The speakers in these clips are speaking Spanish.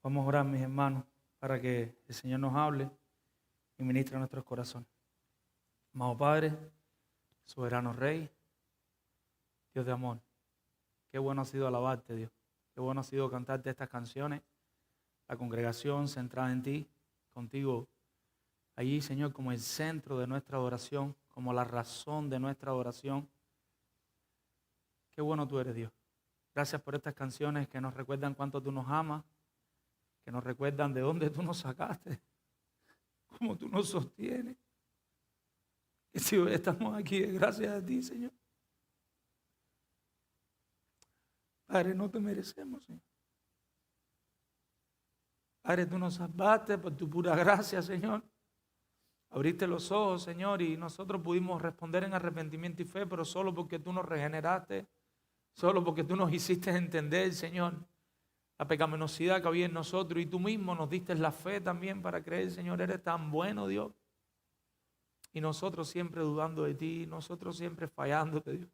Vamos a orar, mis hermanos, para que el Señor nos hable y ministre a nuestros corazones. Amado Padre, soberano Rey, Dios de amor, qué bueno ha sido alabarte, Dios. Qué bueno ha sido cantarte estas canciones. La congregación centrada en ti, contigo allí, Señor, como el centro de nuestra adoración, como la razón de nuestra adoración. Qué bueno tú eres, Dios. Gracias por estas canciones que nos recuerdan cuánto tú nos amas, que nos recuerdan de dónde tú nos sacaste, cómo tú nos sostienes. Que si hoy estamos aquí es gracias a ti, Señor. Padre, no te merecemos, Señor. Padre, tú nos salvaste por tu pura gracia, Señor. Abriste los ojos, Señor, y nosotros pudimos responder en arrepentimiento y fe, pero solo porque tú nos regeneraste, solo porque tú nos hiciste entender, Señor, la pecaminosidad que había en nosotros, y tú mismo nos diste la fe también para creer, Señor. Eres tan bueno, Dios. Y nosotros siempre dudando de ti, nosotros siempre fallándote, Dios.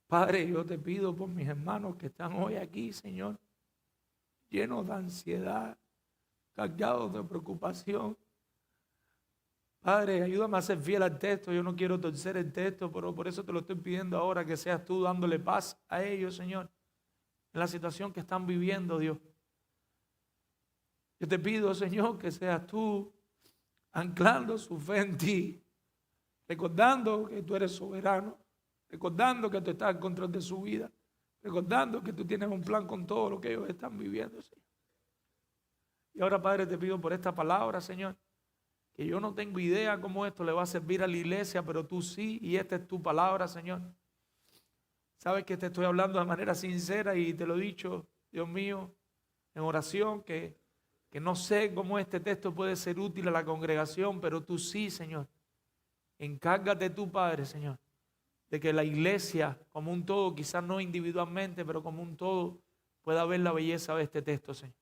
Padre, yo te pido por mis hermanos que están hoy aquí, Señor, llenos de ansiedad, cargados de preocupación. Padre, ayúdame a ser fiel al texto. Yo no quiero torcer el texto, pero por eso te lo estoy pidiendo ahora, que seas tú dándole paz a ellos, Señor, en la situación que están viviendo, Dios. Yo te pido, Señor, que seas tú anclando su fe en ti, recordando que tú eres soberano, recordando que tú estás en control de su vida, recordando que tú tienes un plan con todo lo que ellos están viviendo, Señor. Y ahora, Padre, te pido por esta palabra, Señor, que yo no tengo idea cómo esto le va a servir a la iglesia, pero tú sí, y esta es tu palabra, Señor. Sabes que te estoy hablando de manera sincera y te lo he dicho, Dios mío, en oración, que no sé cómo este texto puede ser útil a la congregación, pero tú sí, Señor. Encárgate tú, Padre, Señor, de que la iglesia como un todo, quizás no individualmente, pero como un todo, pueda ver la belleza de este texto, Señor.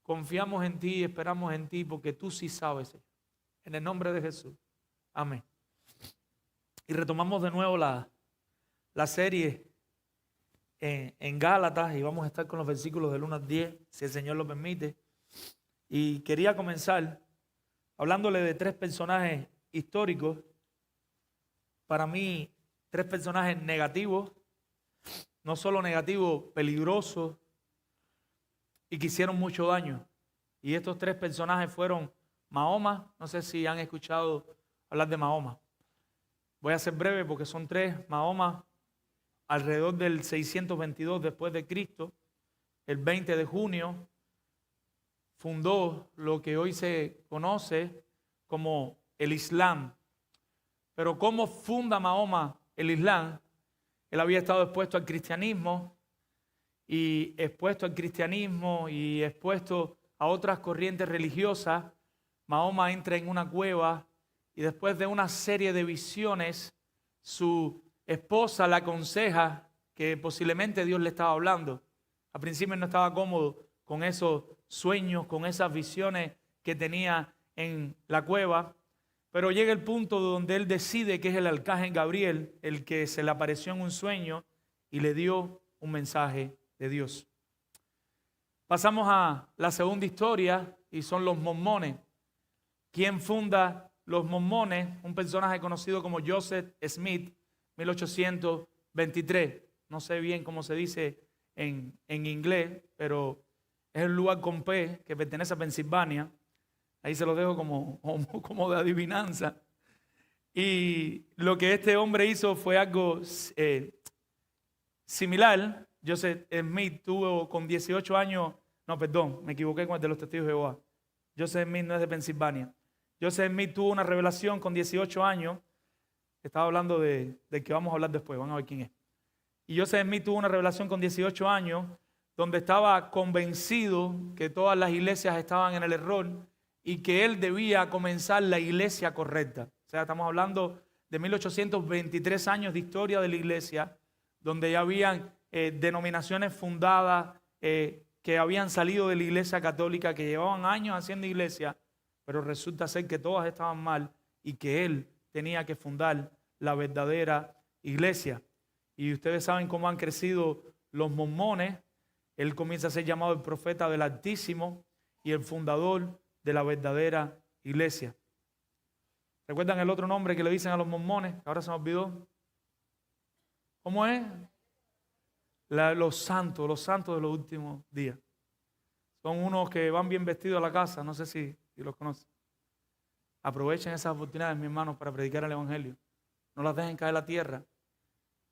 Confiamos en ti y esperamos en ti porque tú sí sabes, Señor. En el nombre de Jesús. Amén. Y retomamos de nuevo la serie en Gálatas y vamos a estar con los versículos del 1 al 10, si el Señor lo permite. Y quería comenzar hablándole de tres personajes históricos, para mí 3 personajes negativos, no solo negativos, peligrosos y que hicieron mucho daño. Y estos 3 personajes fueron Mahoma. No sé si han escuchado hablar de Mahoma. Voy a ser breve porque son 3. Mahoma, alrededor del 622 después de Cristo, el 20 de junio, fundó lo que hoy se conoce como el Islam. Pero ¿cómo funda Mahoma el Islam? Él había estado expuesto al cristianismo y expuesto a otras corrientes religiosas. Mahoma entra en una cueva y después de una serie de visiones, su esposa le aconseja que posiblemente Dios le estaba hablando. Al principio no estaba cómodo con esos sueños, con esas visiones que tenía en la cueva, pero llega el punto donde él decide que es el arcángel Gabriel el que se le apareció en un sueño y le dio un mensaje de Dios. Pasamos a la segunda historia y son los mormones. ¿Quién funda los mormones? Un personaje conocido como Joseph Smith, 1823. No sé bien cómo se dice en inglés, pero es el lugar con P que pertenece a Pensilvania. Ahí se lo dejo como de adivinanza. Y lo que este hombre hizo fue algo similar. Joseph Smith tuvo con 18 años, no, perdón, me equivoqué con el de los testigos de Jehová. Joseph Smith no es de Pensilvania. Joseph Smith tuvo una revelación con 18 años. Estaba hablando de que vamos a hablar después, van a ver quién es. Y Joseph Smith tuvo una revelación con 18 años donde estaba convencido que todas las iglesias estaban en el error y que él debía comenzar la iglesia correcta. O sea, estamos hablando de 1823 años de historia de la iglesia, donde ya habían denominaciones fundadas que habían salido de la iglesia católica, que llevaban años haciendo iglesia, pero resulta ser que todas estaban mal y que él tenía que fundar la verdadera iglesia. Y ustedes saben cómo han crecido los mormones. Él comienza a ser llamado el profeta del Altísimo y el fundador de la verdadera iglesia. ¿Recuerdan el otro nombre que le dicen a los mormones? Ahora se me olvidó. ¿Cómo es? Los santos de los últimos días. Son unos que van bien vestidos a la casa, no sé si los conocen. Aprovechen esas oportunidades, mis hermanos, para predicar el evangelio. No las dejen caer a la tierra.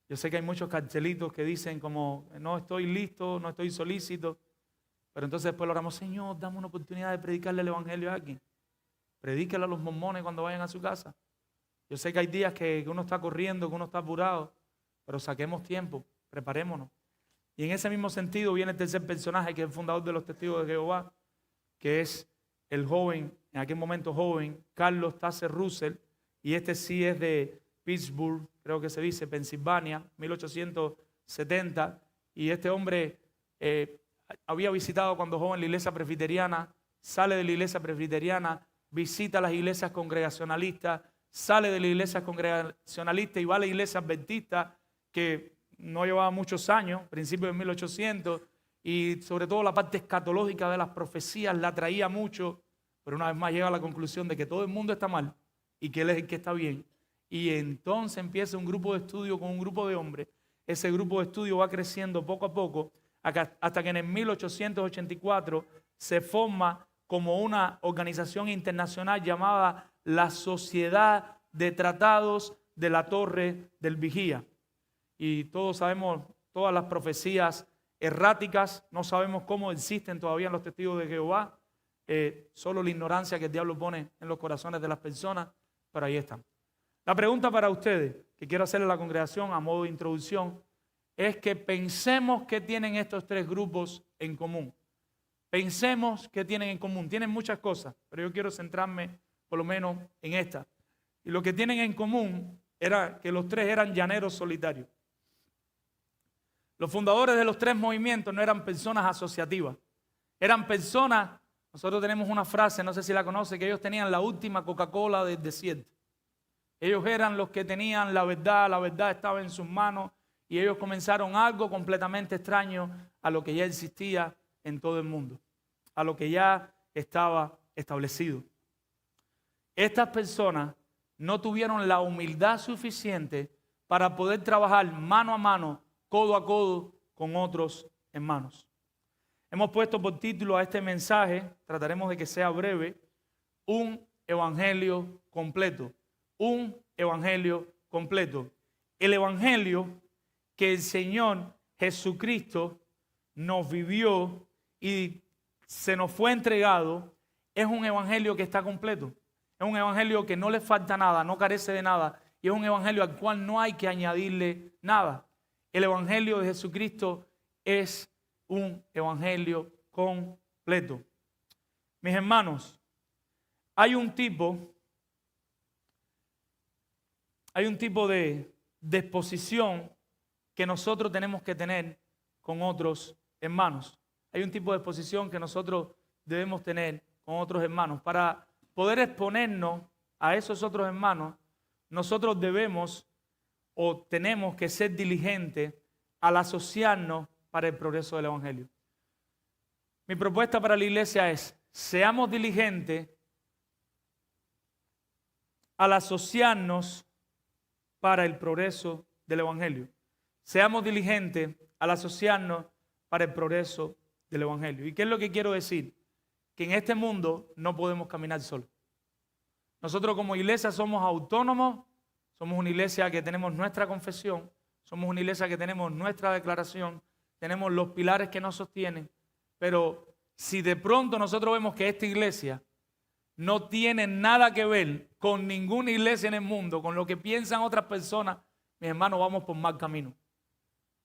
Yo sé que hay muchos cartelitos que dicen como, no estoy listo, no estoy solícito. Pero entonces después le oramos, Señor, dame una oportunidad de predicarle el evangelio a alguien. Predíquele a los mormones cuando vayan a su casa. Yo sé que hay días que uno está corriendo, que uno está apurado, pero saquemos tiempo, preparémonos. Y en ese mismo sentido viene el tercer personaje, que es el fundador de los Testigos de Jehová, que es el joven, en aquel momento joven, Carlos Taze Russell, y este sí es de Pittsburgh, creo que se dice, Pensilvania, 1870, y este hombre había visitado cuando joven la iglesia presbiteriana, sale de la iglesia presbiteriana, visita las iglesias congregacionalistas, sale de la iglesia congregacionalista y va a la iglesia adventista, que no llevaba muchos años, principios de 1800, y sobre todo la parte escatológica de las profecías la atraía mucho, pero una vez más llega a la conclusión de que todo el mundo está mal y que él es el que está bien. Y entonces empieza un grupo de estudio con un grupo de hombres. Ese grupo de estudio va creciendo poco a poco hasta que en el 1884 se forma como una organización internacional llamada la Sociedad de Tratados de la Torre del Vigía. Y todos sabemos todas las profecías erráticas, no sabemos cómo existen todavía en los testigos de Jehová, solo la ignorancia que el diablo pone en los corazones de las personas, pero ahí están. La pregunta para ustedes, que quiero hacerle a la congregación a modo de introducción, es que pensemos qué tienen estos tres grupos en común. Pensemos qué tienen en común. Tienen muchas cosas, pero yo quiero centrarme por lo menos en esta. Y lo que tienen en común era que los tres eran llaneros solitarios. Los fundadores de los tres movimientos no eran personas asociativas. Eran personas, nosotros tenemos una frase, no sé si la conoce, que ellos tenían la última Coca-Cola del desierto. Ellos eran los que tenían la verdad estaba en sus manos y ellos comenzaron algo completamente extraño a lo que ya existía en todo el mundo, a lo que ya estaba establecido. Estas personas no tuvieron la humildad suficiente para poder trabajar mano a mano, codo a codo con otros hermanos. Hemos puesto por título a este mensaje, trataremos de que sea breve, un evangelio completo. Un evangelio completo. El evangelio que el Señor Jesucristo nos vivió y se nos fue entregado es un evangelio que está completo. Es un evangelio que no le falta nada, no carece de nada. Y es un evangelio al cual no hay que añadirle nada. El evangelio de Jesucristo es un evangelio completo. Mis hermanos, hay un tipo de exposición que nosotros tenemos que tener con otros hermanos. Hay un tipo de exposición que nosotros debemos tener con otros hermanos. Para poder exponernos a esos otros hermanos, nosotros debemos o tenemos que ser diligentes al asociarnos para el progreso del evangelio. Mi propuesta para la iglesia es: seamos diligentes al asociarnos para el progreso del evangelio. Seamos diligentes al asociarnos para el progreso del evangelio. ¿Y qué es lo que quiero decir? Que en este mundo no podemos caminar solos. Nosotros como iglesia somos autónomos, somos una iglesia que tenemos nuestra confesión, somos una iglesia que tenemos nuestra declaración, tenemos los pilares que nos sostienen, pero si de pronto nosotros vemos que esta iglesia no tiene nada que ver con ninguna iglesia en el mundo, con lo que piensan otras personas, mis hermanos, vamos por mal camino.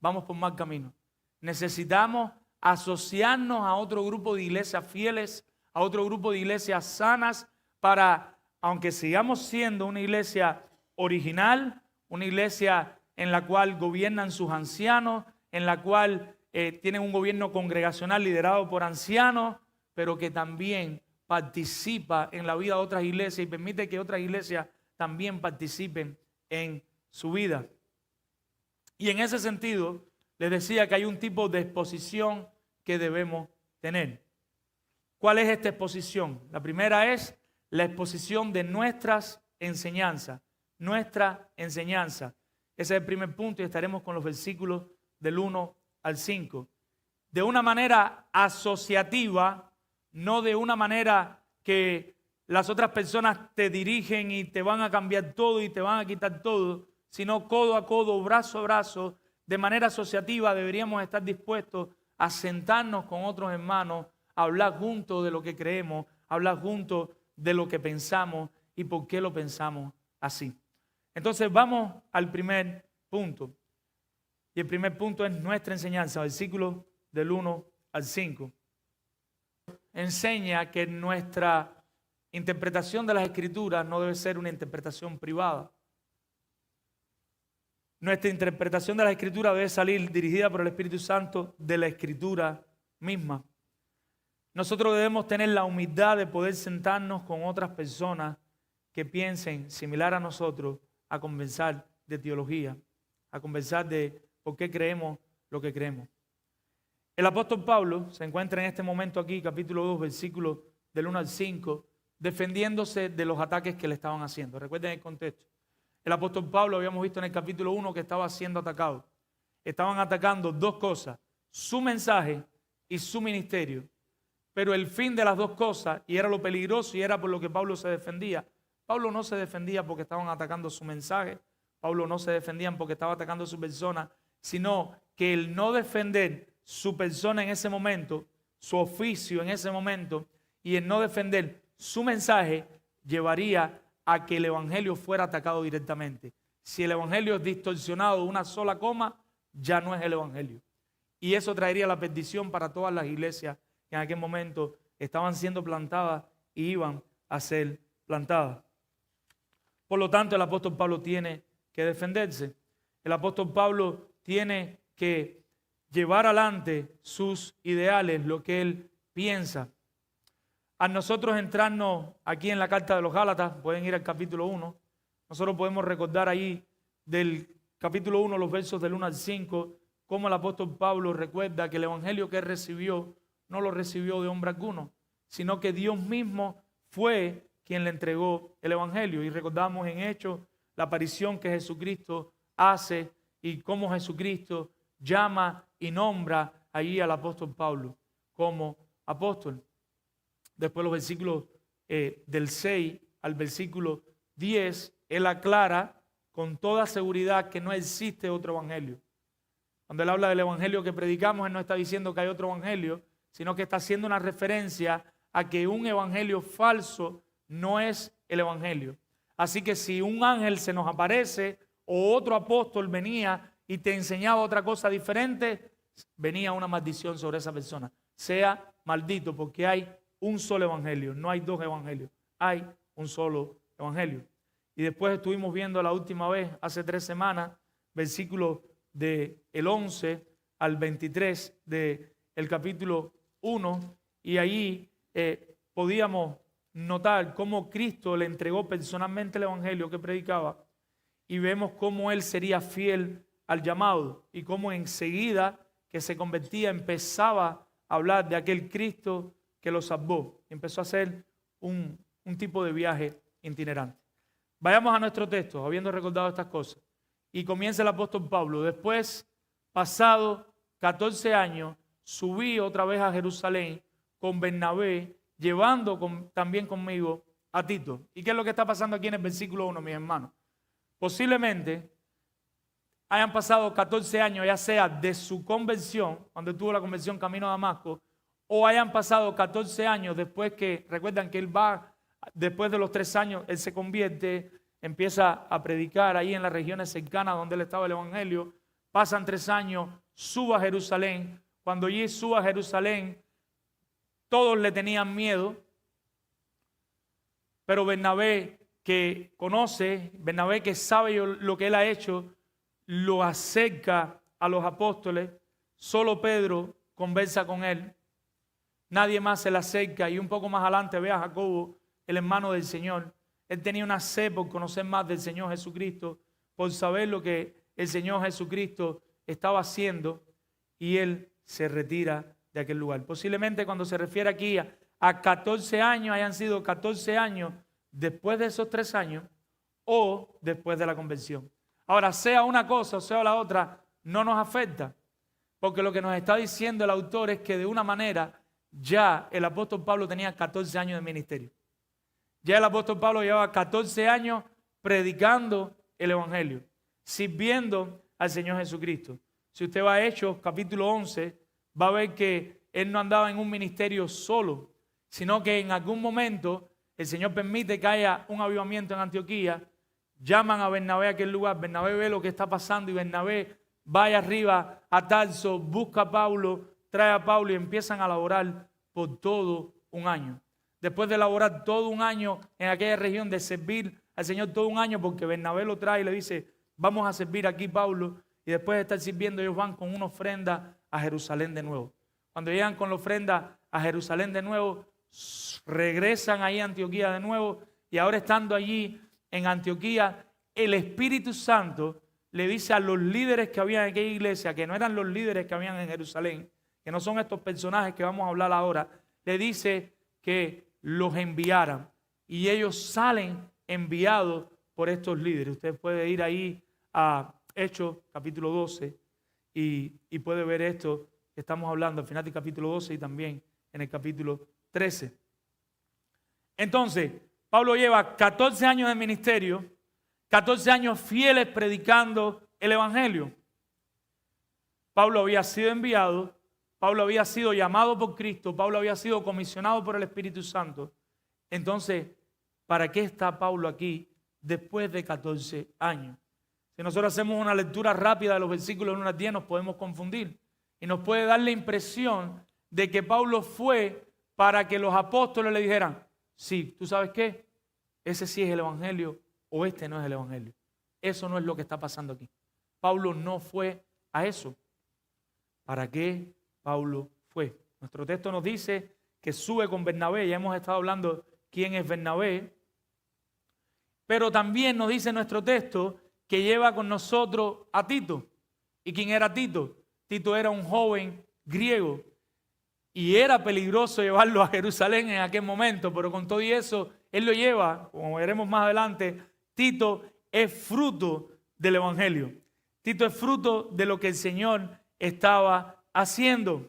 Vamos por mal camino. Necesitamos asociarnos a otro grupo de iglesias fieles, a otro grupo de iglesias sanas, para, aunque sigamos siendo una iglesia original, una iglesia en la cual gobiernan sus ancianos, en la cual tienen un gobierno congregacional liderado por ancianos, pero que también participa en la vida de otras iglesias y permite que otras iglesias también participen en su vida. Y en ese sentido, les decía que hay un tipo de exposición que debemos tener. ¿Cuál es esta exposición? La primera es la exposición de nuestras enseñanzas. Nuestra enseñanza. Ese es el primer punto y estaremos con los versículos del 1 al 5. De una manera asociativa, no de una manera que las otras personas te dirigen y te van a cambiar todo y te van a quitar todo, sino codo a codo, brazo a brazo, de manera asociativa deberíamos estar dispuestos a sentarnos con otros hermanos, a hablar juntos de lo que creemos, a hablar juntos de lo que pensamos y por qué lo pensamos así. Entonces vamos al primer punto. Y el primer punto es nuestra enseñanza, versículos del 1 al 5. Enseña que nuestra interpretación de las Escrituras no debe ser una interpretación privada. Nuestra interpretación de la Escritura debe salir dirigida por el Espíritu Santo de la Escritura misma. Nosotros debemos tener la humildad de poder sentarnos con otras personas que piensen similar a nosotros a conversar de teología, a conversar de por qué creemos lo que creemos. El apóstol Pablo se encuentra en este momento aquí, capítulo 2, versículos del 1 al 5, defendiéndose de los ataques que le estaban haciendo. Recuerden el contexto. El apóstol Pablo, habíamos visto en el capítulo 1 que estaba siendo atacado. Estaban atacando dos cosas, su mensaje y su ministerio. Pero el fin de las dos cosas, y era lo peligroso y era por lo que Pablo se defendía. Pablo no se defendía porque estaban atacando su mensaje. Pablo no se defendía porque estaba atacando su persona, sino que el no defender su persona en ese momento, su oficio en ese momento, y el no defender su mensaje, llevaría a que el evangelio fuera atacado directamente. Si el evangelio es distorsionado de una sola coma, ya no es el evangelio. Y eso traería la perdición para todas las iglesias que en aquel momento estaban siendo plantadas y iban a ser plantadas. Por lo tanto, el apóstol Pablo tiene que defenderse. El apóstol Pablo tiene que llevar adelante sus ideales, lo que él piensa. A nosotros entrarnos aquí en la carta de los Gálatas, pueden ir al capítulo 1, nosotros podemos recordar ahí del capítulo 1, los versos del 1 al 5, cómo el apóstol Pablo recuerda que el evangelio que él recibió no lo recibió de hombre alguno, sino que Dios mismo fue quien le entregó el evangelio. Y recordamos en Hechos la aparición que Jesucristo hace y cómo Jesucristo llama y nombra allí al apóstol Pablo como apóstol. Después los versículos del 6 al versículo 10, él aclara con toda seguridad que no existe otro evangelio. Cuando él habla del evangelio que predicamos, él no está diciendo que hay otro evangelio, sino que está haciendo una referencia a que un evangelio falso no es el evangelio. Así que si un ángel se nos aparece o otro apóstol venía y te enseñaba otra cosa diferente, venía una maldición sobre esa persona. Sea maldito, porque hay un solo evangelio, no hay dos evangelios, hay un solo evangelio. Y después estuvimos viendo la última vez, hace 3 semanas, versículos del 11 al 23 del capítulo 1, y allí podíamos notar cómo Cristo le entregó personalmente el evangelio que predicaba, y vemos cómo él sería fiel al llamado, y cómo enseguida que se convertía empezaba a hablar de aquel Cristo que lo salvó. Empezó a hacer un tipo de viaje itinerante. Vayamos a nuestro texto, habiendo recordado estas cosas. Y comienza el apóstol Pablo. Después, pasado 14 años, subí otra vez a Jerusalén con Bernabé, llevando también conmigo a Tito. ¿Y qué es lo que está pasando aquí en el versículo 1, mis hermanos? Posiblemente hayan pasado 14 años, ya sea de su conversión, cuando tuvo la conversión camino a Damasco, o hayan pasado 14 años después que, recuerdan que él va, después de los 3 años, él se convierte, empieza a predicar ahí en las regiones cercanas donde él estaba el evangelio, pasan 3 años, sube a Jerusalén. Cuando allí sube a Jerusalén, todos le tenían miedo, pero Bernabé, que conoce, Bernabé que sabe lo que él ha hecho, lo acerca a los apóstoles. Solo Pedro conversa con él. Nadie más se le acerca, y un poco más adelante ve a Jacobo, el hermano del Señor. Él tenía una sed por conocer más del Señor Jesucristo, por saber lo que el Señor Jesucristo estaba haciendo, y él se retira de aquel lugar. Posiblemente cuando se refiere aquí a 14 años, hayan sido 14 años después de esos 3 años o después de la conversión. Ahora, sea una cosa o sea la otra, no nos afecta, porque lo que nos está diciendo el autor es que de una manera ya el apóstol Pablo tenía 14 años de ministerio. Ya el apóstol Pablo llevaba 14 años predicando el evangelio, sirviendo al Señor Jesucristo. Si usted va a Hechos, capítulo 11, va a ver que él no andaba en un ministerio solo, sino que en algún momento el Señor permite que haya un avivamiento en Antioquía, llaman a Bernabé a aquel lugar, Bernabé ve lo que está pasando y Bernabé va arriba a Tarso, busca a Pablo, trae a Pablo y empiezan a laborar por todo un año. Después de laborar todo un año en aquella región, de servir al Señor todo un año, porque Bernabé lo trae y le dice, vamos a servir aquí, Pablo, y después de estar sirviendo ellos van con una ofrenda a Jerusalén de nuevo. Cuando llegan con la ofrenda a Jerusalén de nuevo, regresan ahí a Antioquía de nuevo, y ahora estando allí en Antioquía, el Espíritu Santo le dice a los líderes que había en aquella iglesia, que no eran los líderes que habían en Jerusalén, que no son estos personajes que vamos a hablar ahora, le dice que los enviaran, y ellos salen enviados por estos líderes. Usted puede ir ahí a Hechos capítulo 12 y puede ver esto que estamos hablando al final del capítulo 12 y también en el capítulo 13. Entonces, Pablo lleva 14 años de ministerio, 14 años fieles predicando el evangelio. Pablo había sido enviado, Pablo había sido llamado por Cristo, Pablo había sido comisionado por el Espíritu Santo. Entonces, ¿para qué está Pablo aquí después de 14 años? Si nosotros hacemos una lectura rápida de los versículos 1 al 10, nos podemos confundir y nos puede dar la impresión de que Pablo fue para que los apóstoles le dijeran, sí, ¿tú sabes qué? Ese sí es el evangelio o este no es el evangelio. Eso no es lo que está pasando aquí. Pablo no fue a eso. ¿Para qué Pablo fue? Nuestro texto nos dice que sube con Bernabé. Ya hemos estado hablando quién es Bernabé. Pero también nos dice nuestro texto que lleva con nosotros a Tito. ¿Y quién era Tito? Tito era un joven griego. Y era peligroso llevarlo a Jerusalén en aquel momento, pero con todo y eso, él lo lleva, como veremos más adelante. Tito es fruto del evangelio. Tito es fruto de lo que el Señor estaba haciendo.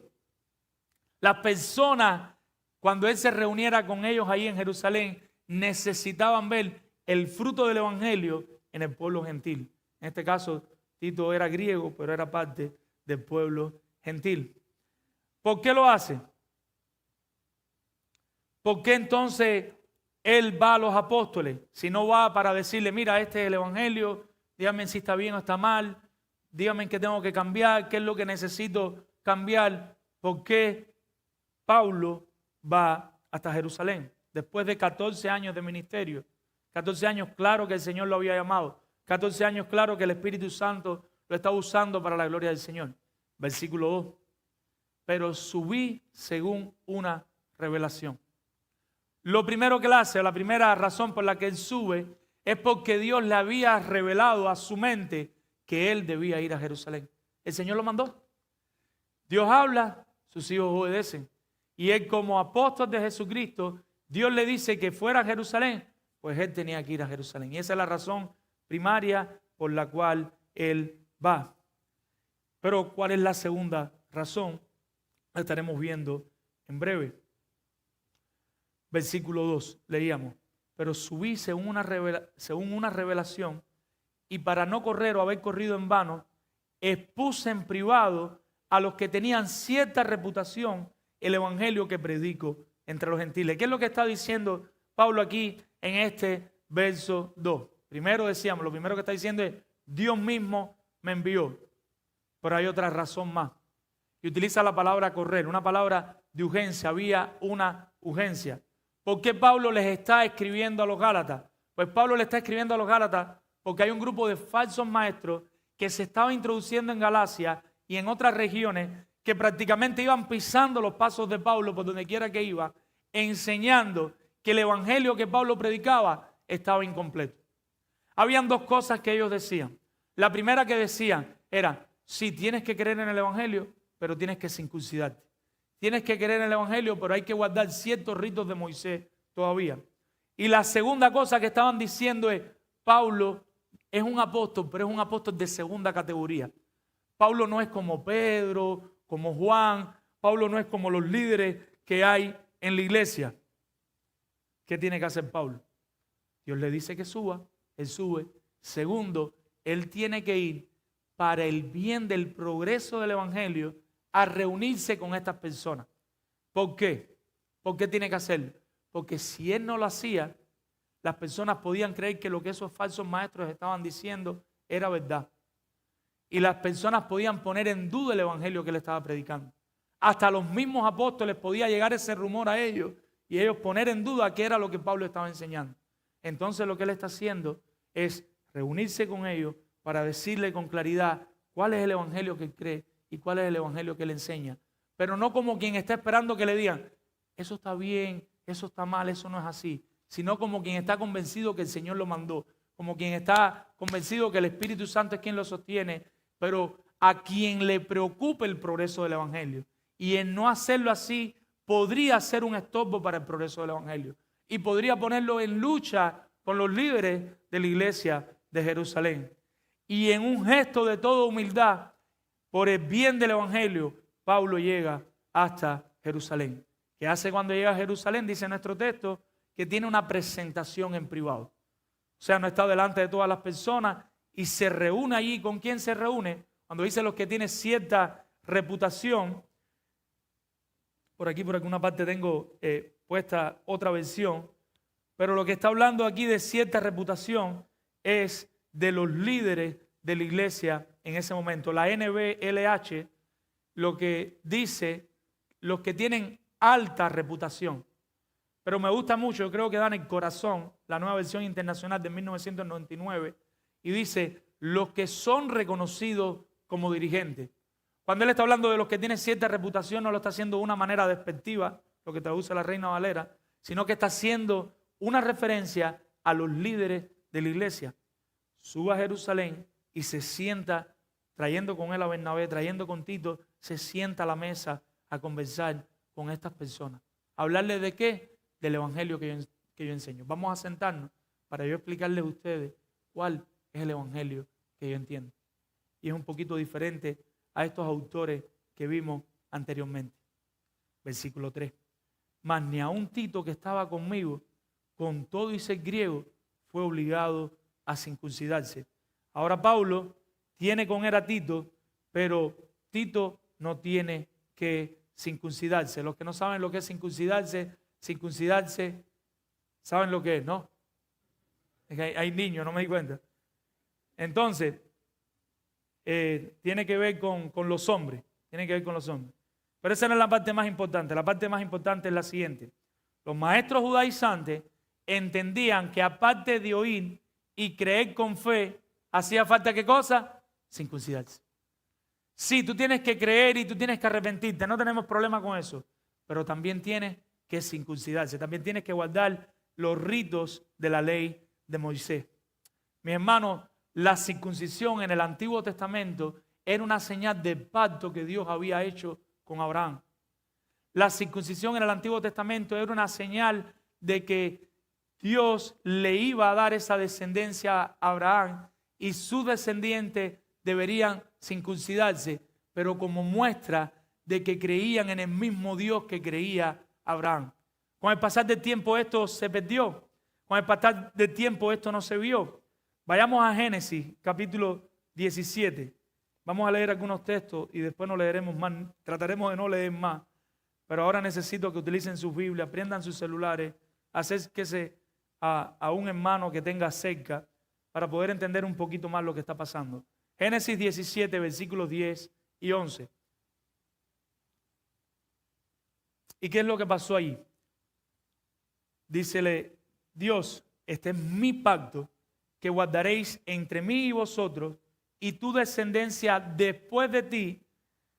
Las personas, cuando él se reuniera con ellos ahí en Jerusalén, necesitaban ver el fruto del evangelio en el pueblo gentil. En este caso, Tito era griego, pero era parte del pueblo gentil. ¿Por qué lo hace? ¿Por qué entonces él va a los apóstoles? Si no va para decirle, mira, este es el evangelio, dígame si está bien o está mal, dígame en qué tengo que cambiar, qué es lo que necesito cambiar. ¿Por qué Pablo va hasta Jerusalén? Después de 14 años de ministerio, 14 años claro que el Señor lo había llamado, 14 años claro que el Espíritu Santo lo estaba usando para la gloria del Señor. Versículo 2. Pero subí según una revelación. Lo primero que él hace, la primera razón por la que él sube, es porque Dios le había revelado a su mente que él debía ir a Jerusalén. El Señor lo mandó. Dios habla, sus hijos obedecen. Y él, como apóstol de Jesucristo, Dios le dice que fuera a Jerusalén, pues él tenía que ir a Jerusalén. Y esa es la razón primaria por la cual él va. Pero ¿cuál es la segunda razón? La estaremos viendo en breve. Versículo 2, leíamos. Pero subí según una revelación, y para no correr o haber corrido en vano, expuse en privado a los que tenían cierta reputación el evangelio que predico entre los gentiles. ¿Qué es lo que está diciendo Pablo aquí en este verso 2? Primero decíamos, lo primero que está diciendo es, Dios mismo me envió. Pero hay otra razón más. Y utiliza la palabra correr, una palabra de urgencia. Había una urgencia. ¿Por qué Pablo les está escribiendo a los Gálatas? Pues Pablo le está escribiendo a los Gálatas porque hay un grupo de falsos maestros que se estaba introduciendo en Galacia y en otras regiones que prácticamente iban pisando los pasos de Pablo por donde quiera que iba, enseñando que el evangelio que Pablo predicaba estaba incompleto. Habían dos cosas que ellos decían. La primera que decían era, sí, tienes que creer en el evangelio, pero tienes que circuncidarte. tienes que creer en el Evangelio, pero hay que guardar ciertos ritos de Moisés todavía. Y la segunda cosa que estaban diciendo es, Pablo es un apóstol, pero es un apóstol de segunda categoría. Pablo no es como Pedro, como Juan. Pablo no es como los líderes que hay en la iglesia. ¿Qué tiene que hacer Pablo? Dios le dice que suba, él sube. Segundo, él tiene que ir para el bien del progreso del evangelio a reunirse con estas personas. ¿Por qué? ¿Por qué tiene que hacerlo? Porque si él no lo hacía, las personas podían creer que lo que esos falsos maestros estaban diciendo era verdad. Y las personas podían poner en duda el evangelio que él estaba predicando. Hasta los mismos apóstoles podía llegar ese rumor a ellos y ellos poner en duda qué era lo que Pablo estaba enseñando. Entonces lo que él está haciendo es reunirse con ellos para decirle con claridad cuál es el evangelio que él cree y cuál es el evangelio que él enseña. Pero no como quien está esperando que le digan, eso está bien, eso está mal, eso no es así. Sino como quien está convencido que el Señor lo mandó. Como quien está convencido que el Espíritu Santo es quien lo sostiene. Pero a quien le preocupe el progreso del evangelio. Y en no hacerlo así, podría ser un estorbo para el progreso del evangelio. Y podría ponerlo en lucha con los líderes de la iglesia de Jerusalén. Y en un gesto de toda humildad, por el bien del evangelio, Pablo llega hasta Jerusalén. ¿Qué hace cuando llega a Jerusalén? Dice nuestro texto que tiene una presentación en privado. O sea, no está delante de todas las personas y se reúne allí. ¿Con quién se reúne? Cuando dice los que tienen cierta reputación. Por aquí, por alguna parte tengo puesta otra versión. Pero lo que está hablando aquí de cierta reputación es de los líderes de la iglesia en ese momento. La NBLH lo que dice, los que tienen alta reputación. Pero me gusta mucho, yo creo que dan el corazón, la nueva versión internacional de 1999, y dice, los que son reconocidos como dirigentes. Cuando él está hablando de los que tienen cierta reputación, no lo está haciendo de una manera despectiva, lo que traduce la Reina Valera, sino que está haciendo una referencia a los líderes de la iglesia. Suba a Jerusalén y se sienta, trayendo con él a Bernabé, trayendo con Tito, se sienta a la mesa a conversar con estas personas. ¿Hablarle de qué? Del evangelio que yo enseño. Vamos a sentarnos para yo explicarles a ustedes cuál es el evangelio que yo entiendo. Y es un poquito diferente a estos autores que vimos anteriormente. Versículo 3. Mas ni aun Tito, que estaba conmigo, con todo y ser griego, fue obligado a circuncidarse. Ahora Pablo tiene con él a Tito, pero Tito no tiene que circuncidarse. Los que no saben lo que es circuncidarse, ¿saben lo que es, no? Es que hay niños, no me di cuenta. Entonces, tiene que ver con los hombres. Tiene que ver con los hombres. Pero esa no es la parte más importante. La parte más importante es la siguiente. Los maestros judaizantes entendían que aparte de oír y creer con fe, hacía falta ¿qué cosa? Circuncidarse. Sí, tú tienes que creer y tú tienes que arrepentirte. No tenemos problema con eso. Pero también tienes que circuncidarse. También tienes que guardar los ritos de la ley de Moisés. Mis hermanos, la circuncisión en el Antiguo Testamento era una señal de pacto que Dios había hecho con Abraham. La circuncisión en el Antiguo Testamento era una señal de que Dios le iba a dar esa descendencia a Abraham y sus descendientes deberían circuncidarse, pero como muestra de que creían en el mismo Dios que creía Abraham. Con el pasar del tiempo esto se perdió. Con el pasar del tiempo esto no se vio. Vayamos a Génesis, capítulo 17. Vamos a leer algunos textos y después no leeremos más. Trataremos de no leer más. Pero ahora necesito que utilicen sus Biblias, prendan sus celulares, acérquese a un hermano que tenga cerca para poder entender un poquito más lo que está pasando. Génesis 17, versículos 10 y 11. ¿Y qué es lo que pasó ahí? Dícele Dios, este es mi pacto que guardaréis entre mí y vosotros, y tu descendencia después de ti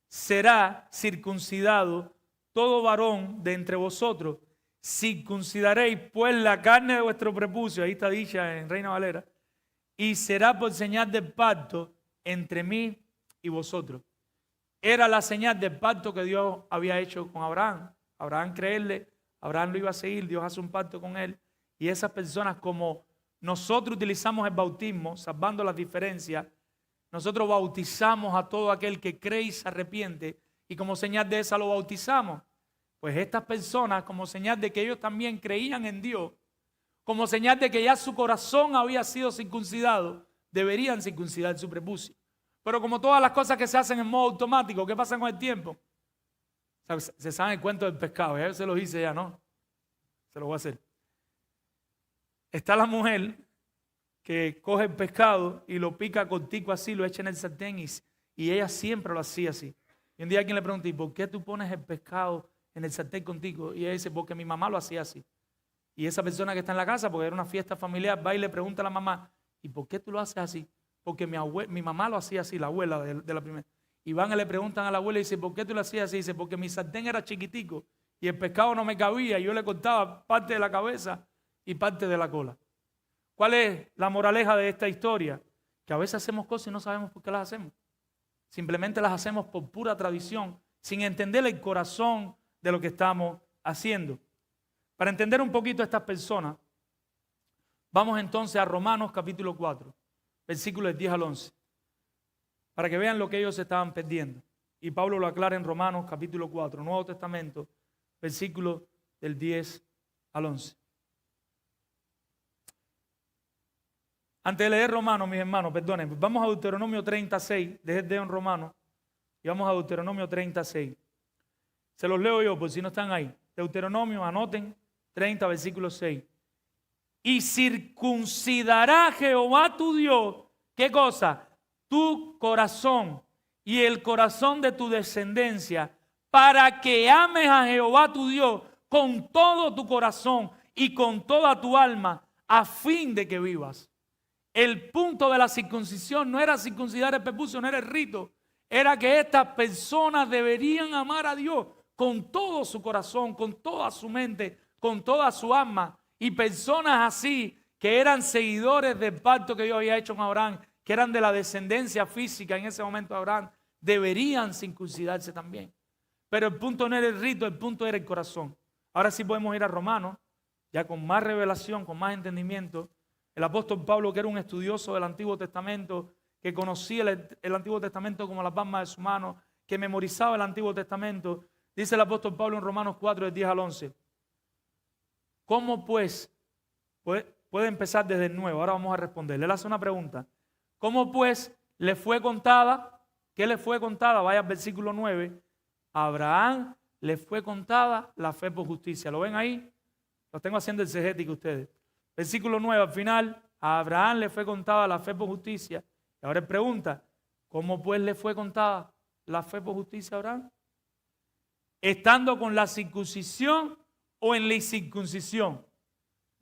será circuncidado todo varón de entre vosotros. Circuncidaréis pues la carne de vuestro prepucio, ahí está dicha en Reina Valera, y será por señal del pacto entre mí y vosotros. era la señal del pacto que Dios había hecho con Abraham. Abraham creerle, Abraham lo iba a seguir, Dios hace un pacto con él. Y esas personas, como nosotros utilizamos el bautismo, salvando las diferencias, nosotros bautizamos a todo aquel que cree y se arrepiente, y como señal de esa lo bautizamos. Pues estas personas, como señal de que ellos también creían en Dios, como señal de que ya su corazón había sido circuncidado, deberían circuncidar su prepucio. Pero como todas las cosas que se hacen en modo automático, ¿qué pasa con el tiempo? Se sabe el cuento del pescado, ya se lo hice ya, ¿no? Se lo voy a hacer. Está la mujer que coge el pescado y lo pica cortico así, lo echa en el sartén y ella siempre lo hacía así. Y un día alguien le preguntó, ¿y por qué tú pones el pescado en el sartén contigo? Y ella dice, porque mi mamá lo hacía así. Y esa persona que está en la casa, porque era una fiesta familiar, va y le pregunta a la mamá, ¿y por qué tú lo haces así? Porque mi mamá lo hacía así, la abuela de la primera. Y van y le preguntan a la abuela y dice, ¿por qué tú lo hacías así? Dice, porque mi sartén era chiquitico y el pescado no me cabía y yo le cortaba parte de la cabeza y parte de la cola. ¿Cuál es la moraleja de esta historia? Que a veces hacemos cosas y no sabemos por qué las hacemos. Simplemente las hacemos por pura tradición, sin entender el corazón de lo que estamos haciendo. Para entender un poquito a estas personas, vamos entonces a Romanos capítulo 4, versículos 10 al 11, para que vean lo que ellos estaban perdiendo. Y Pablo lo aclara en Romanos capítulo 4, Nuevo Testamento, versículos del 10 al 11. Antes de leer Romanos, mis hermanos, perdonen, vamos a Deuteronomio 36, desde en Romanos, y vamos a Deuteronomio 36. Se los leo yo por si no están ahí. Deuteronomio, anoten, 30, versículo 6. Y circuncidará Jehová tu Dios, ¿qué cosa? Tu corazón y el corazón de tu descendencia, para que ames a Jehová tu Dios con todo tu corazón y con toda tu alma, a fin de que vivas. El punto de la circuncisión no era circuncidar el prepucio, no era el rito, era que estas personas deberían amar a Dios con todo su corazón, con toda su mente, con toda su alma. Y personas así, que eran seguidores del pacto que Dios había hecho con Abraham, que eran de la descendencia física en ese momento de Abraham, deberían circuncidarse también. Pero el punto no era el rito, el punto era el corazón. Ahora sí podemos ir a Romanos, ya con más revelación, con más entendimiento. El apóstol Pablo, que era un estudioso del Antiguo Testamento, que conocía el Antiguo Testamento como la palma de su mano, que memorizaba el Antiguo Testamento, dice el apóstol Pablo en Romanos 4, del 10 al 11. ¿Cómo pues? Puede empezar desde el nuevo, ahora vamos a responder. Él hace una pregunta. ¿Cómo pues le fue contada? ¿Qué le fue contada? Vaya al versículo 9. A Abraham le fue contada la fe por justicia. ¿Lo ven ahí? Lo tengo haciendo exegético ustedes. Versículo 9, al final, a Abraham le fue contada la fe por justicia. Y ahora él pregunta, ¿cómo pues le fue contada la fe por justicia a Abraham? ¿Estando con la circuncisión o en la incircuncisión?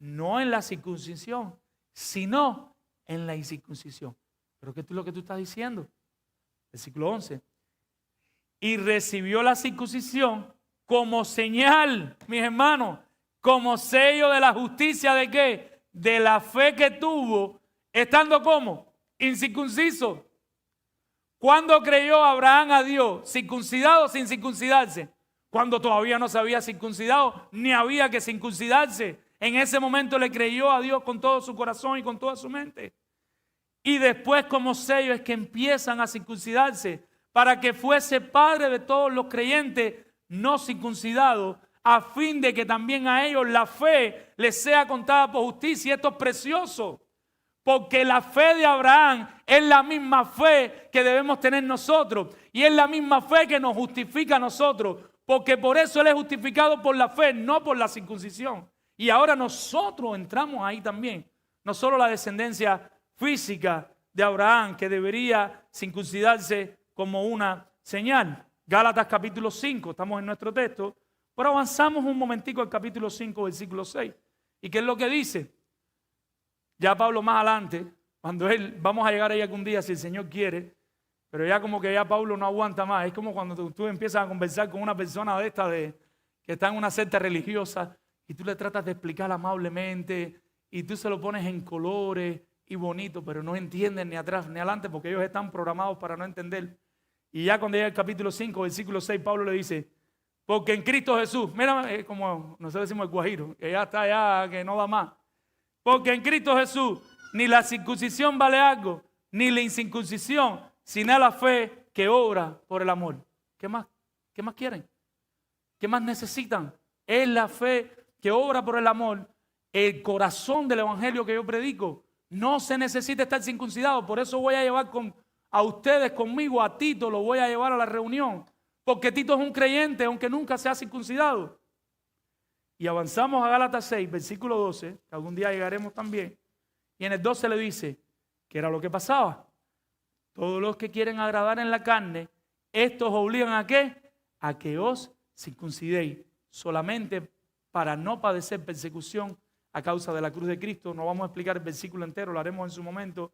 No en la circuncisión, sino en la incircuncisión. ¿Pero qué es lo que tú estás diciendo? Versículo 11. Y recibió la circuncisión como señal, mis hermanos, como sello de la justicia ¿de qué? De la fe que tuvo, estando como incircunciso. ¿Cuándo creyó Abraham a Dios? ¿Circuncidado o sin circuncidarse? Cuando todavía no se había circuncidado, ni había que circuncidarse. En ese momento le creyó a Dios con todo su corazón y con toda su mente. Y después como sello es que empiezan a circuncidarse para que fuese padre de todos los creyentes no circuncidados, a fin de que también a ellos la fe les sea contada por justicia. Y esto es precioso, porque la fe de Abraham es la misma fe que debemos tener nosotros, y es la misma fe que nos justifica a nosotros, porque por eso él es justificado por la fe, no por la circuncisión. Y ahora nosotros entramos ahí también, no solo la descendencia física de Abraham, que debería circuncidarse como una señal. Gálatas capítulo 5, estamos en nuestro texto, pero avanzamos un momentico al capítulo 5, versículo 6. ¿Y qué es lo que dice? Ya Pablo más adelante, cuando vamos a llegar ahí algún día si el Señor quiere, pero ya como que ya Pablo no aguanta más. Es como cuando tú empiezas a conversar con una persona de esta que está en una secta religiosa y tú le tratas de explicar amablemente y tú se lo pones en colores y bonito, pero no entienden ni atrás ni adelante porque ellos están programados para no entender. Y ya cuando llega el capítulo 5, versículo 6, Pablo le dice, porque en Cristo Jesús, mira, como nosotros decimos el guajiro, que ya está, ya que no da más. Porque en Cristo Jesús ni la circuncisión vale algo, ni la incircuncisión, sino la fe que obra por el amor. ¿Qué más quieren? ¿Qué más necesitan? Es la fe que obra por el amor, el corazón del evangelio que yo predico. No se necesita estar circuncidado, por eso voy a llevar a ustedes conmigo, a Tito, lo voy a llevar a la reunión, porque Tito es un creyente, aunque nunca se ha circuncidado. Y avanzamos a Gálatas 6, versículo 12, que algún día llegaremos también, y en el 12 le dice, ¿qué era lo que pasaba? Todos los que quieren agradar en la carne, estos obligan ¿a qué? A que os circuncidéis, solamente para no padecer persecución a causa de la cruz de Cristo. No vamos a explicar el versículo entero, lo haremos en su momento,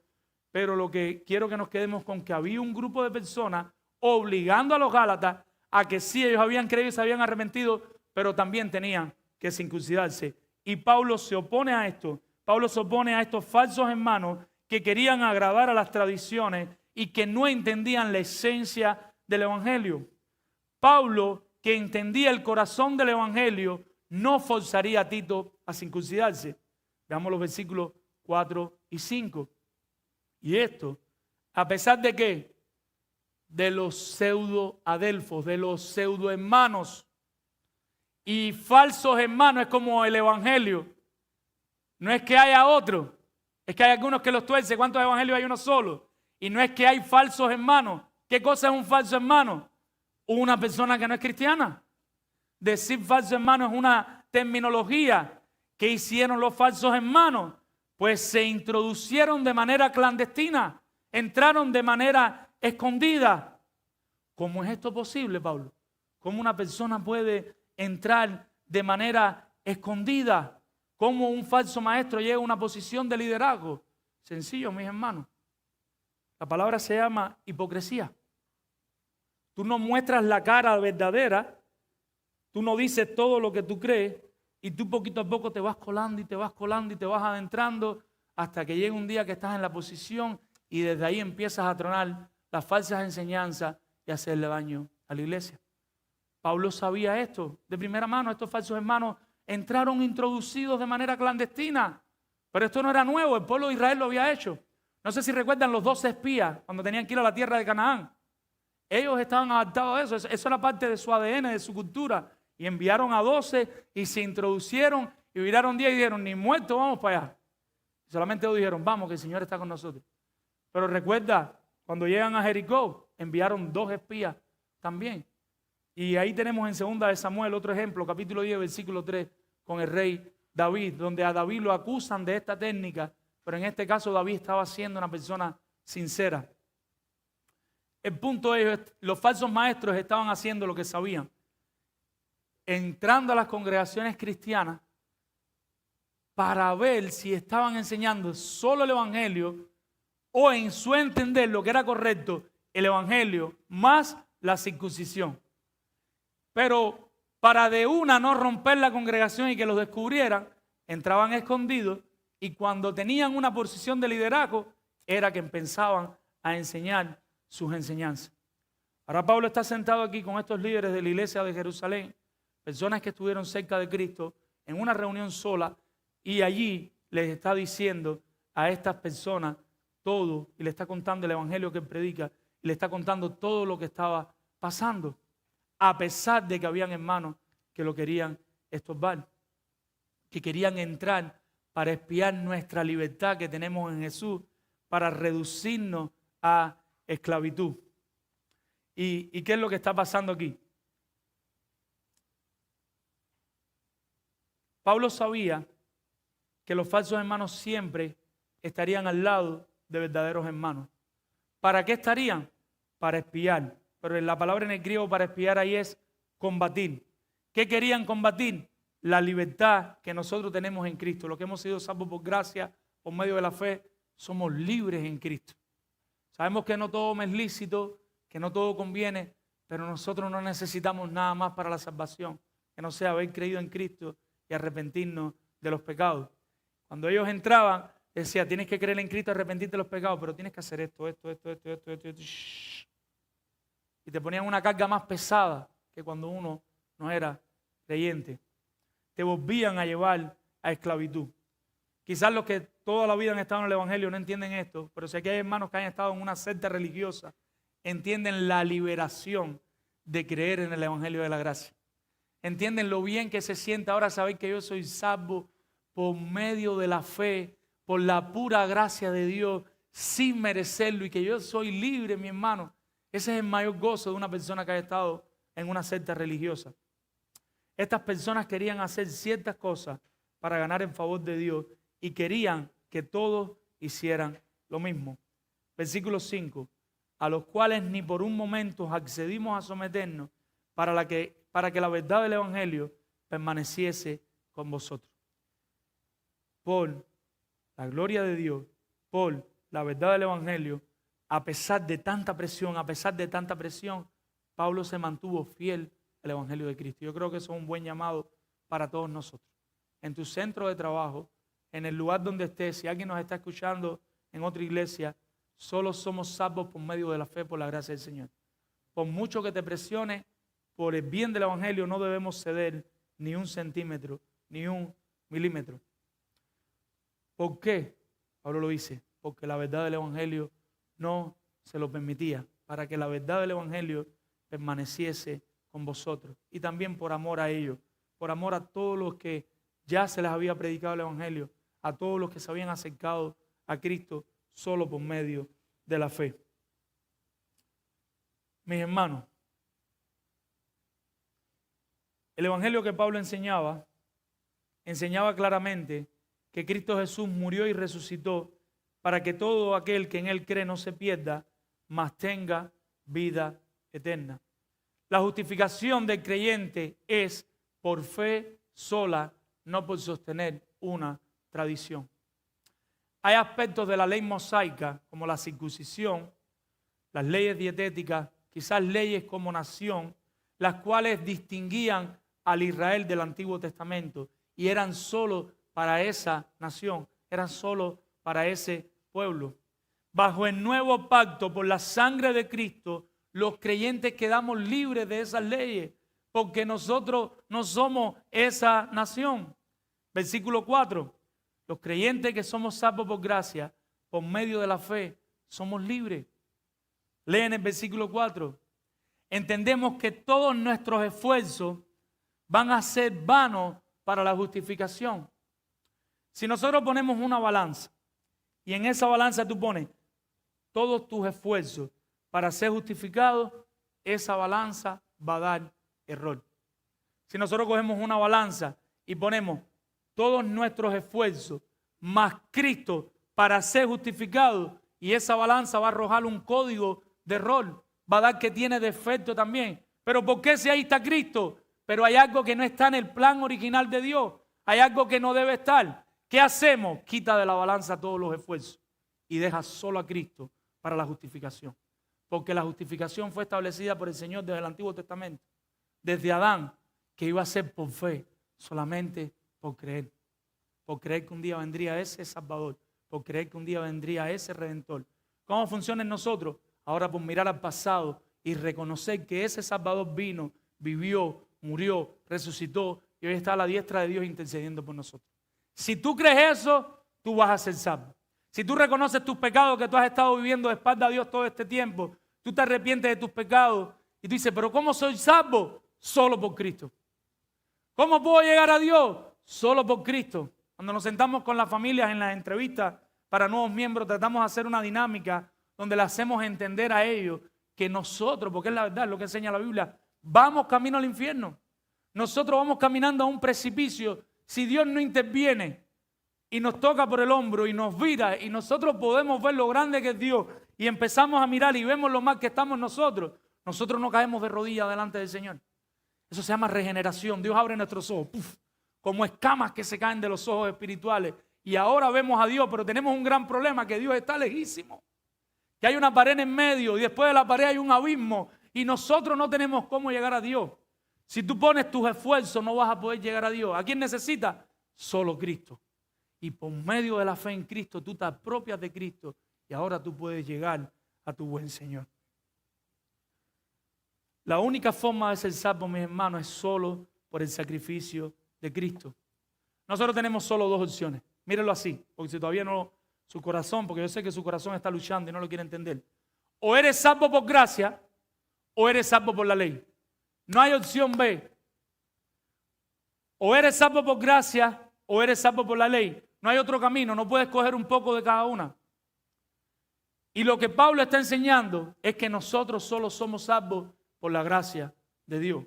pero lo que quiero que nos quedemos con que había un grupo de personas obligando a los Gálatas a que sí, ellos habían creído y se habían arrepentido, pero también tenían que circuncidarse. Y Pablo se opone a esto. Pablo se opone a estos falsos hermanos que querían agradar a las tradiciones y que no entendían la esencia del evangelio. Pablo, que entendía el corazón del evangelio, no forzaría a Tito a circuncidarse. Veamos los versículos 4 y 5. Y esto, a pesar de qué? De los pseudo-adelfos, de los pseudo-hermanos y falsos hermanos, es como el evangelio. No es que haya otro, es que hay algunos que los tuercen. ¿Cuántos evangelios hay? Uno solo. Y no es que hay falsos hermanos. ¿Qué cosa es un falso hermano? Una persona que no es cristiana. Decir falso hermano es una terminología. ¿Qué hicieron los falsos hermanos? Pues se introducieron de manera clandestina, entraron de manera escondida. ¿Cómo es esto posible, Pablo? ¿Cómo una persona puede entrar de manera escondida? ¿Cómo un falso maestro llega a una posición de liderazgo? Sencillo, mis hermanos. La palabra se llama hipocresía. Tú no muestras la cara verdadera, tú no dices todo lo que tú crees y tú poquito a poco te vas colando y te vas colando y te vas adentrando hasta que llega un día que estás en la posición y desde ahí empiezas a tronar las falsas enseñanzas y hacerle daño a la iglesia. Pablo sabía esto de primera mano. Estos falsos hermanos entraron introducidos de manera clandestina, pero esto no era nuevo, el pueblo de Israel lo había hecho. No sé si recuerdan los 12 espías cuando tenían que ir a la tierra de Canaán. Ellos estaban adaptados a eso, eso era parte de su ADN, de su cultura. Y enviaron a 12 y se introducieron y viraron 10 y dijeron, ni muertos, vamos para allá. Y solamente ellos dijeron, vamos, que el Señor está con nosotros. Pero recuerda, cuando llegan a Jericó, enviaron 2 espías también. Y ahí tenemos en 2 de Samuel otro ejemplo, capítulo 10, versículo 3, con el rey David, donde a David lo acusan de esta técnica, pero en este caso David estaba siendo una persona sincera. El punto es, los falsos maestros estaban haciendo lo que sabían, entrando a las congregaciones cristianas para ver si estaban enseñando solo el evangelio o en su entender lo que era correcto, el evangelio más la circuncisión. Pero para de una no romper la congregación y que los descubrieran, entraban escondidos y cuando tenían una posición de liderazgo era que empezaban a enseñar sus enseñanzas. Ahora Pablo está sentado aquí con estos líderes de la iglesia de Jerusalén, personas que estuvieron cerca de Cristo en una reunión sola y allí les está diciendo a estas personas todo y le está contando el evangelio que él predica y le está contando todo lo que estaba pasando, a pesar de que habían hermanos que lo querían estorbar, que querían entrar para espiar nuestra libertad que tenemos en Jesús, para reducirnos a esclavitud. ¿Y qué es lo que está pasando aquí? Pablo sabía que los falsos hermanos siempre estarían al lado de verdaderos hermanos. ¿Para qué estarían? Para espiar. Pero la palabra en el griego para espiar ahí es combatir. ¿Qué querían combatir? La libertad que nosotros tenemos en Cristo. Lo que hemos sido salvos por gracia, por medio de la fe, somos libres en Cristo. Sabemos que no todo es lícito, que no todo conviene, pero nosotros no necesitamos nada más para la salvación, que no sea haber creído en Cristo y arrepentirnos de los pecados. Cuando ellos entraban, decía, tienes que creer en Cristo, arrepentirte de los pecados, pero tienes que hacer esto. y te ponían una carga más pesada que cuando uno no era creyente. Te volvían a llevar a esclavitud. Quizás los que toda la vida han estado en el Evangelio no entienden esto, pero si aquí hay hermanos que han estado en una secta religiosa, entienden la liberación de creer en el Evangelio de la gracia. Entienden lo bien que se siente ahora saber que yo soy salvo por medio de la fe, por la pura gracia de Dios, sin merecerlo, y que yo soy libre, mi hermano. Ese es el mayor gozo de una persona que ha estado en una secta religiosa. Estas personas querían hacer ciertas cosas para ganar en favor de Dios y querían que todos hicieran lo mismo. Versículo 5. A los cuales ni por un momento accedimos a someternos para que la verdad del Evangelio permaneciese con vosotros. Por la gloria de Dios, por la verdad del Evangelio, a pesar de tanta presión, Pablo se mantuvo fiel al Evangelio de Cristo. Yo creo que eso es un buen llamado para todos nosotros. En tu centro de trabajo, en el lugar donde estés, si alguien nos está escuchando en otra iglesia, solo somos salvos por medio de la fe, por la gracia del Señor. Por mucho que te presione, por el bien del Evangelio no debemos ceder ni un centímetro, ni un milímetro. ¿Por qué? Pablo lo dice, porque la verdad del Evangelio no se lo permitía, para que la verdad del Evangelio permaneciese con vosotros. Y también por amor a ellos, por amor a todos los que ya se les había predicado el Evangelio, a todos los que se habían acercado a Cristo solo por medio de la fe. Mis hermanos, el Evangelio que Pablo enseñaba claramente que Cristo Jesús murió y resucitó para que todo aquel que en Él cree no se pierda, mas tenga vida eterna. La justificación del creyente es por fe sola, no por sostener una tradición. Hay aspectos de la ley mosaica, como la circuncisión, las leyes dietéticas, quizás leyes como nación, las cuales distinguían al Israel del Antiguo Testamento y eran solo para esa nación, eran solo para ese pueblo. Bajo el nuevo pacto, por la sangre de Cristo, los creyentes quedamos libres de esas leyes, porque nosotros no somos esa nación. Versículo 4. Los creyentes que somos salvos por gracia, por medio de la fe, somos libres. Leen el versículo 4. Entendemos que todos nuestros esfuerzos van a ser vanos para la justificación. Si nosotros ponemos una balanza y en esa balanza tú pones todos tus esfuerzos para ser justificado, esa balanza va a dar error. Si nosotros cogemos una balanza y ponemos todos nuestros esfuerzos más Cristo para ser justificado, y esa balanza va a arrojar un código de error, va a dar que tiene defecto también. Pero ¿por qué si ahí está Cristo? Pero hay algo que no está en el plan original de Dios, hay algo que no debe estar. ¿Qué hacemos? Quita de la balanza todos los esfuerzos y deja solo a Cristo para la justificación. Porque la justificación fue establecida por el Señor desde el Antiguo Testamento, desde Adán, que iba a ser por fe, solamente por creer que un día vendría ese Salvador, por creer que un día vendría ese Redentor. ¿Cómo funciona en nosotros? Ahora por mirar al pasado y reconocer que ese Salvador vino, vivió, murió, resucitó y hoy está a la diestra de Dios intercediendo por nosotros. Si tú crees eso, tú vas a ser salvo. Si tú reconoces tus pecados que tú has estado viviendo de espalda a Dios todo este tiempo, tú te arrepientes de tus pecados y tú dices, pero ¿cómo soy salvo? Solo por Cristo. ¿Cómo puedo llegar a Dios? Solo por Cristo. Cuando nos sentamos con las familias en las entrevistas para nuevos miembros, tratamos de hacer una dinámica donde le hacemos entender a ellos que nosotros, porque es la verdad, lo que enseña la Biblia, vamos camino al infierno. Nosotros vamos caminando a un precipicio. Si Dios no interviene y nos toca por el hombro y nos vira y nosotros podemos ver lo grande que es Dios y empezamos a mirar y vemos lo mal que estamos nosotros no caemos de rodillas delante del Señor. Eso se llama regeneración. Dios abre nuestros ojos, como escamas que se caen de los ojos espirituales. Y ahora vemos a Dios, pero tenemos un gran problema, que Dios está lejísimo. Que hay una pared en medio y después de la pared hay un abismo y nosotros no tenemos cómo llegar a Dios. Si tú pones tus esfuerzos no vas a poder llegar a Dios. ¿A quién necesitas? Solo Cristo. Y por medio de la fe en Cristo tú te apropias de Cristo y ahora tú puedes llegar a tu buen Señor. La única forma de ser salvo, mis hermanos, es solo por el sacrificio de Cristo. Nosotros tenemos solo dos opciones. Mírenlo así, porque si todavía no, su corazón, porque yo sé que su corazón está luchando y no lo quiere entender. O eres salvo por gracia, o eres salvo por la ley. No hay opción B. O eres salvo por gracia, o eres salvo por la ley. No hay otro camino, no puedes coger un poco de cada una. Y lo que Pablo está enseñando es que nosotros solo somos salvos por la gracia de Dios.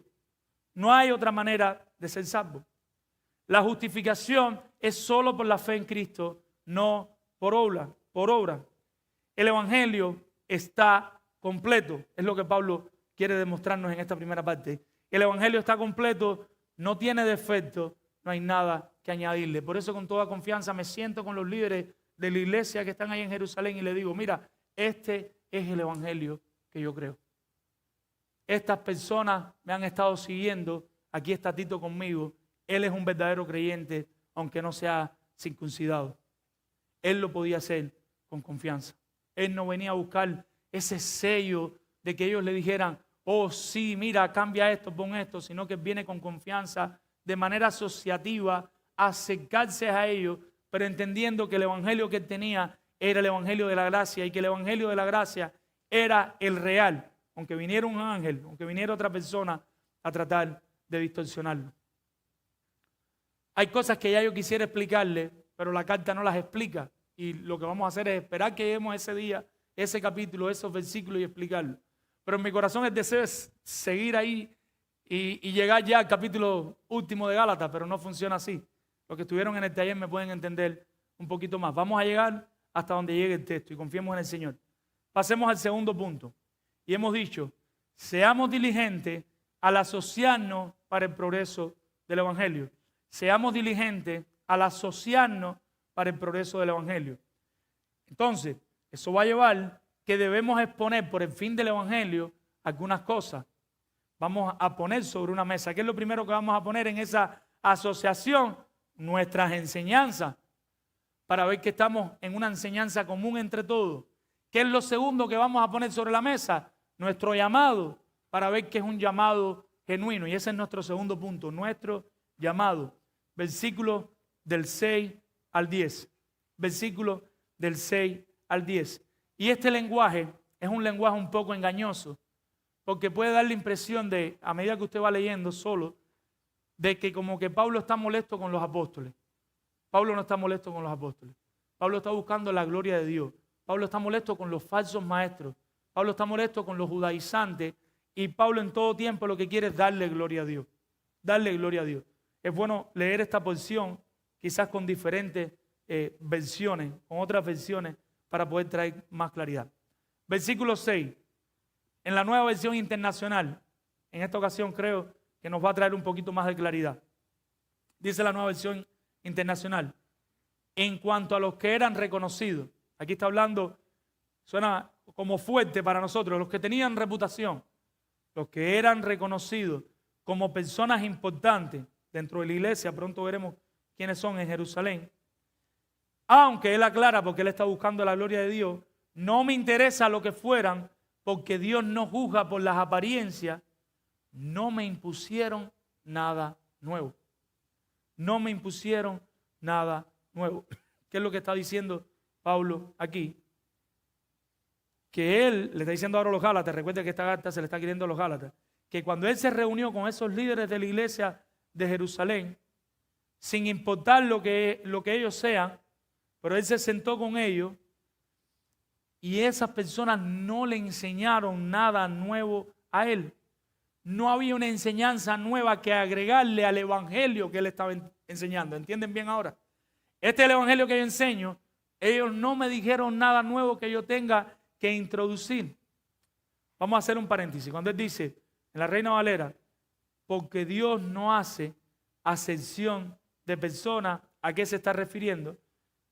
No hay otra manera de ser salvos. La justificación es solo por la fe en Cristo, no por obra. El evangelio está completo, es lo que Pablo quiere demostrarnos en esta primera parte. El evangelio está completo, no tiene defecto, no hay nada que añadirle. Por eso con toda confianza me siento con los líderes de la iglesia que están ahí en Jerusalén y les digo, mira, este es el evangelio que yo creo. Estas personas me han estado siguiendo, aquí está Tito conmigo, él es un verdadero creyente, aunque no sea circuncidado. Él lo podía hacer con confianza. Él no venía a buscar ese sello de que ellos le dijeran, oh sí, mira, cambia esto, pon esto, sino que viene con confianza, de manera asociativa, a acercarse a ellos, pero entendiendo que el evangelio que él tenía era el evangelio de la gracia y que el evangelio de la gracia era el real, aunque viniera un ángel, aunque viniera otra persona a tratar de distorsionarlo. Hay cosas que ya yo quisiera explicarle, pero la carta no las explica. Y lo que vamos a hacer es esperar que lleguemos ese día, ese capítulo, esos versículos y explicarlo. Pero en mi corazón el deseo es seguir ahí y llegar ya al capítulo último de Gálatas, pero no funciona así. Los que estuvieron en el taller me pueden entender un poquito más. Vamos a llegar hasta donde llegue el texto y confiemos en el Señor. Pasemos al segundo punto. Y hemos dicho, seamos diligentes al asociarnos para el progreso del evangelio. Seamos diligentes al asociarnos para el progreso del evangelio. Entonces, eso va a llevar que debemos exponer por el fin del evangelio algunas cosas. Vamos a poner sobre una mesa. ¿Qué es lo primero que vamos a poner en esa asociación? Nuestras enseñanzas, para ver que estamos en una enseñanza común entre todos. ¿Qué es lo segundo que vamos a poner sobre la mesa? Nuestro llamado, para ver que es un llamado genuino. Y ese es nuestro segundo punto, nuestro llamado. Versículo del 6 al 10. Versículo del 6 al 10. Y este lenguaje es un lenguaje un poco engañoso, porque puede dar la impresión de, a medida que usted va leyendo solo, de que como que Pablo está molesto con los apóstoles. Pablo no está molesto con los apóstoles. Pablo está buscando la gloria de Dios. Pablo está molesto con los falsos maestros. Pablo está molesto con los judaizantes. Y Pablo en todo tiempo lo que quiere es darle gloria a Dios. Darle gloria a Dios. Es bueno leer esta porción, quizás con diferentes versiones, con otras versiones, para poder traer más claridad. Versículo 6. En la nueva versión internacional, en esta ocasión creo que nos va a traer un poquito más de claridad. Dice la nueva versión internacional. En cuanto a los que eran reconocidos, aquí está hablando, suena como fuerte para nosotros, los que tenían reputación, los que eran reconocidos como personas importantes dentro de la iglesia, pronto veremos quiénes son en Jerusalén. Aunque él aclara, porque él está buscando la gloria de Dios, no me interesa lo que fueran, porque Dios no juzga por las apariencias, no me impusieron nada nuevo. No me impusieron nada nuevo. ¿Qué es lo que está diciendo Pablo aquí? Que él, le está diciendo ahora a los Gálatas, recuerda que esta carta se le está escribiendo a los Gálatas, que cuando él se reunió con esos líderes de la iglesia de Jerusalén, sin importar lo que ellos sean, pero él se sentó con ellos y esas personas no le enseñaron nada nuevo a él. No había una enseñanza nueva que agregarle al evangelio que él estaba enseñando. ¿Entienden bien ahora? Este es el evangelio que yo enseño. Ellos no me dijeron nada nuevo que yo tenga que introducir. Vamos a hacer un paréntesis. Cuando él dice en la Reina Valera, porque Dios no hace acepción de personas, ¿a qué se está refiriendo?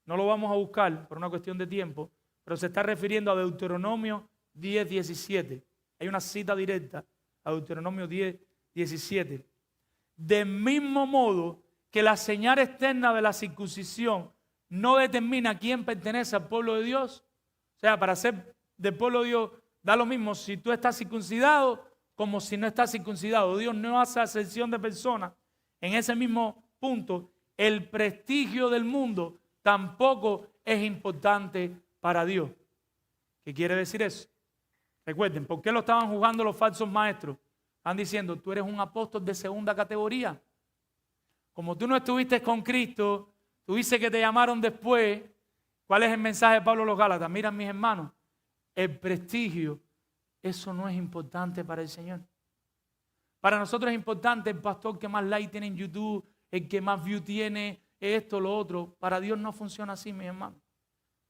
No lo vamos a buscar por una cuestión de tiempo, pero se está refiriendo a Deuteronomio 10:17. Hay una cita directa a Deuteronomio 10:17. Del mismo modo que la señal externa de la circuncisión no determina quién pertenece al pueblo de Dios. O sea, para ser del pueblo de Dios da lo mismo si tú estás circuncidado como si no está circuncidado. Dios no hace acepción de personas. En ese mismo punto, el prestigio del mundo tampoco es importante para Dios. ¿Qué quiere decir eso? Recuerden, ¿por qué lo estaban juzgando los falsos maestros? Están diciendo, tú eres un apóstol de segunda categoría. Como tú no estuviste con Cristo, tú dices que te llamaron después. ¿Cuál es el mensaje de Pablo a los Gálatas? Miren, mis hermanos, el prestigio, eso no es importante para el Señor. Para nosotros es importante el pastor que más like tiene en YouTube, el que más view tiene, esto, lo otro. Para Dios no funciona así, mis hermanos.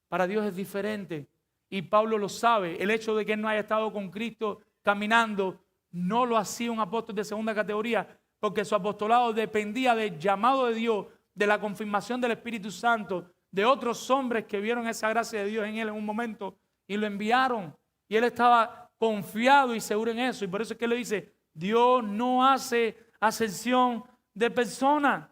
Para Dios es diferente. Y Pablo lo sabe. El hecho de que él no haya estado con Cristo caminando no lo hacía un apóstol de segunda categoría, porque su apostolado dependía del llamado de Dios, de la confirmación del Espíritu Santo, de otros hombres que vieron esa gracia de Dios en él en un momento y lo enviaron. Y él estaba confiado y seguro en eso. Y por eso es que él le dice, Dios no hace acepción de personas.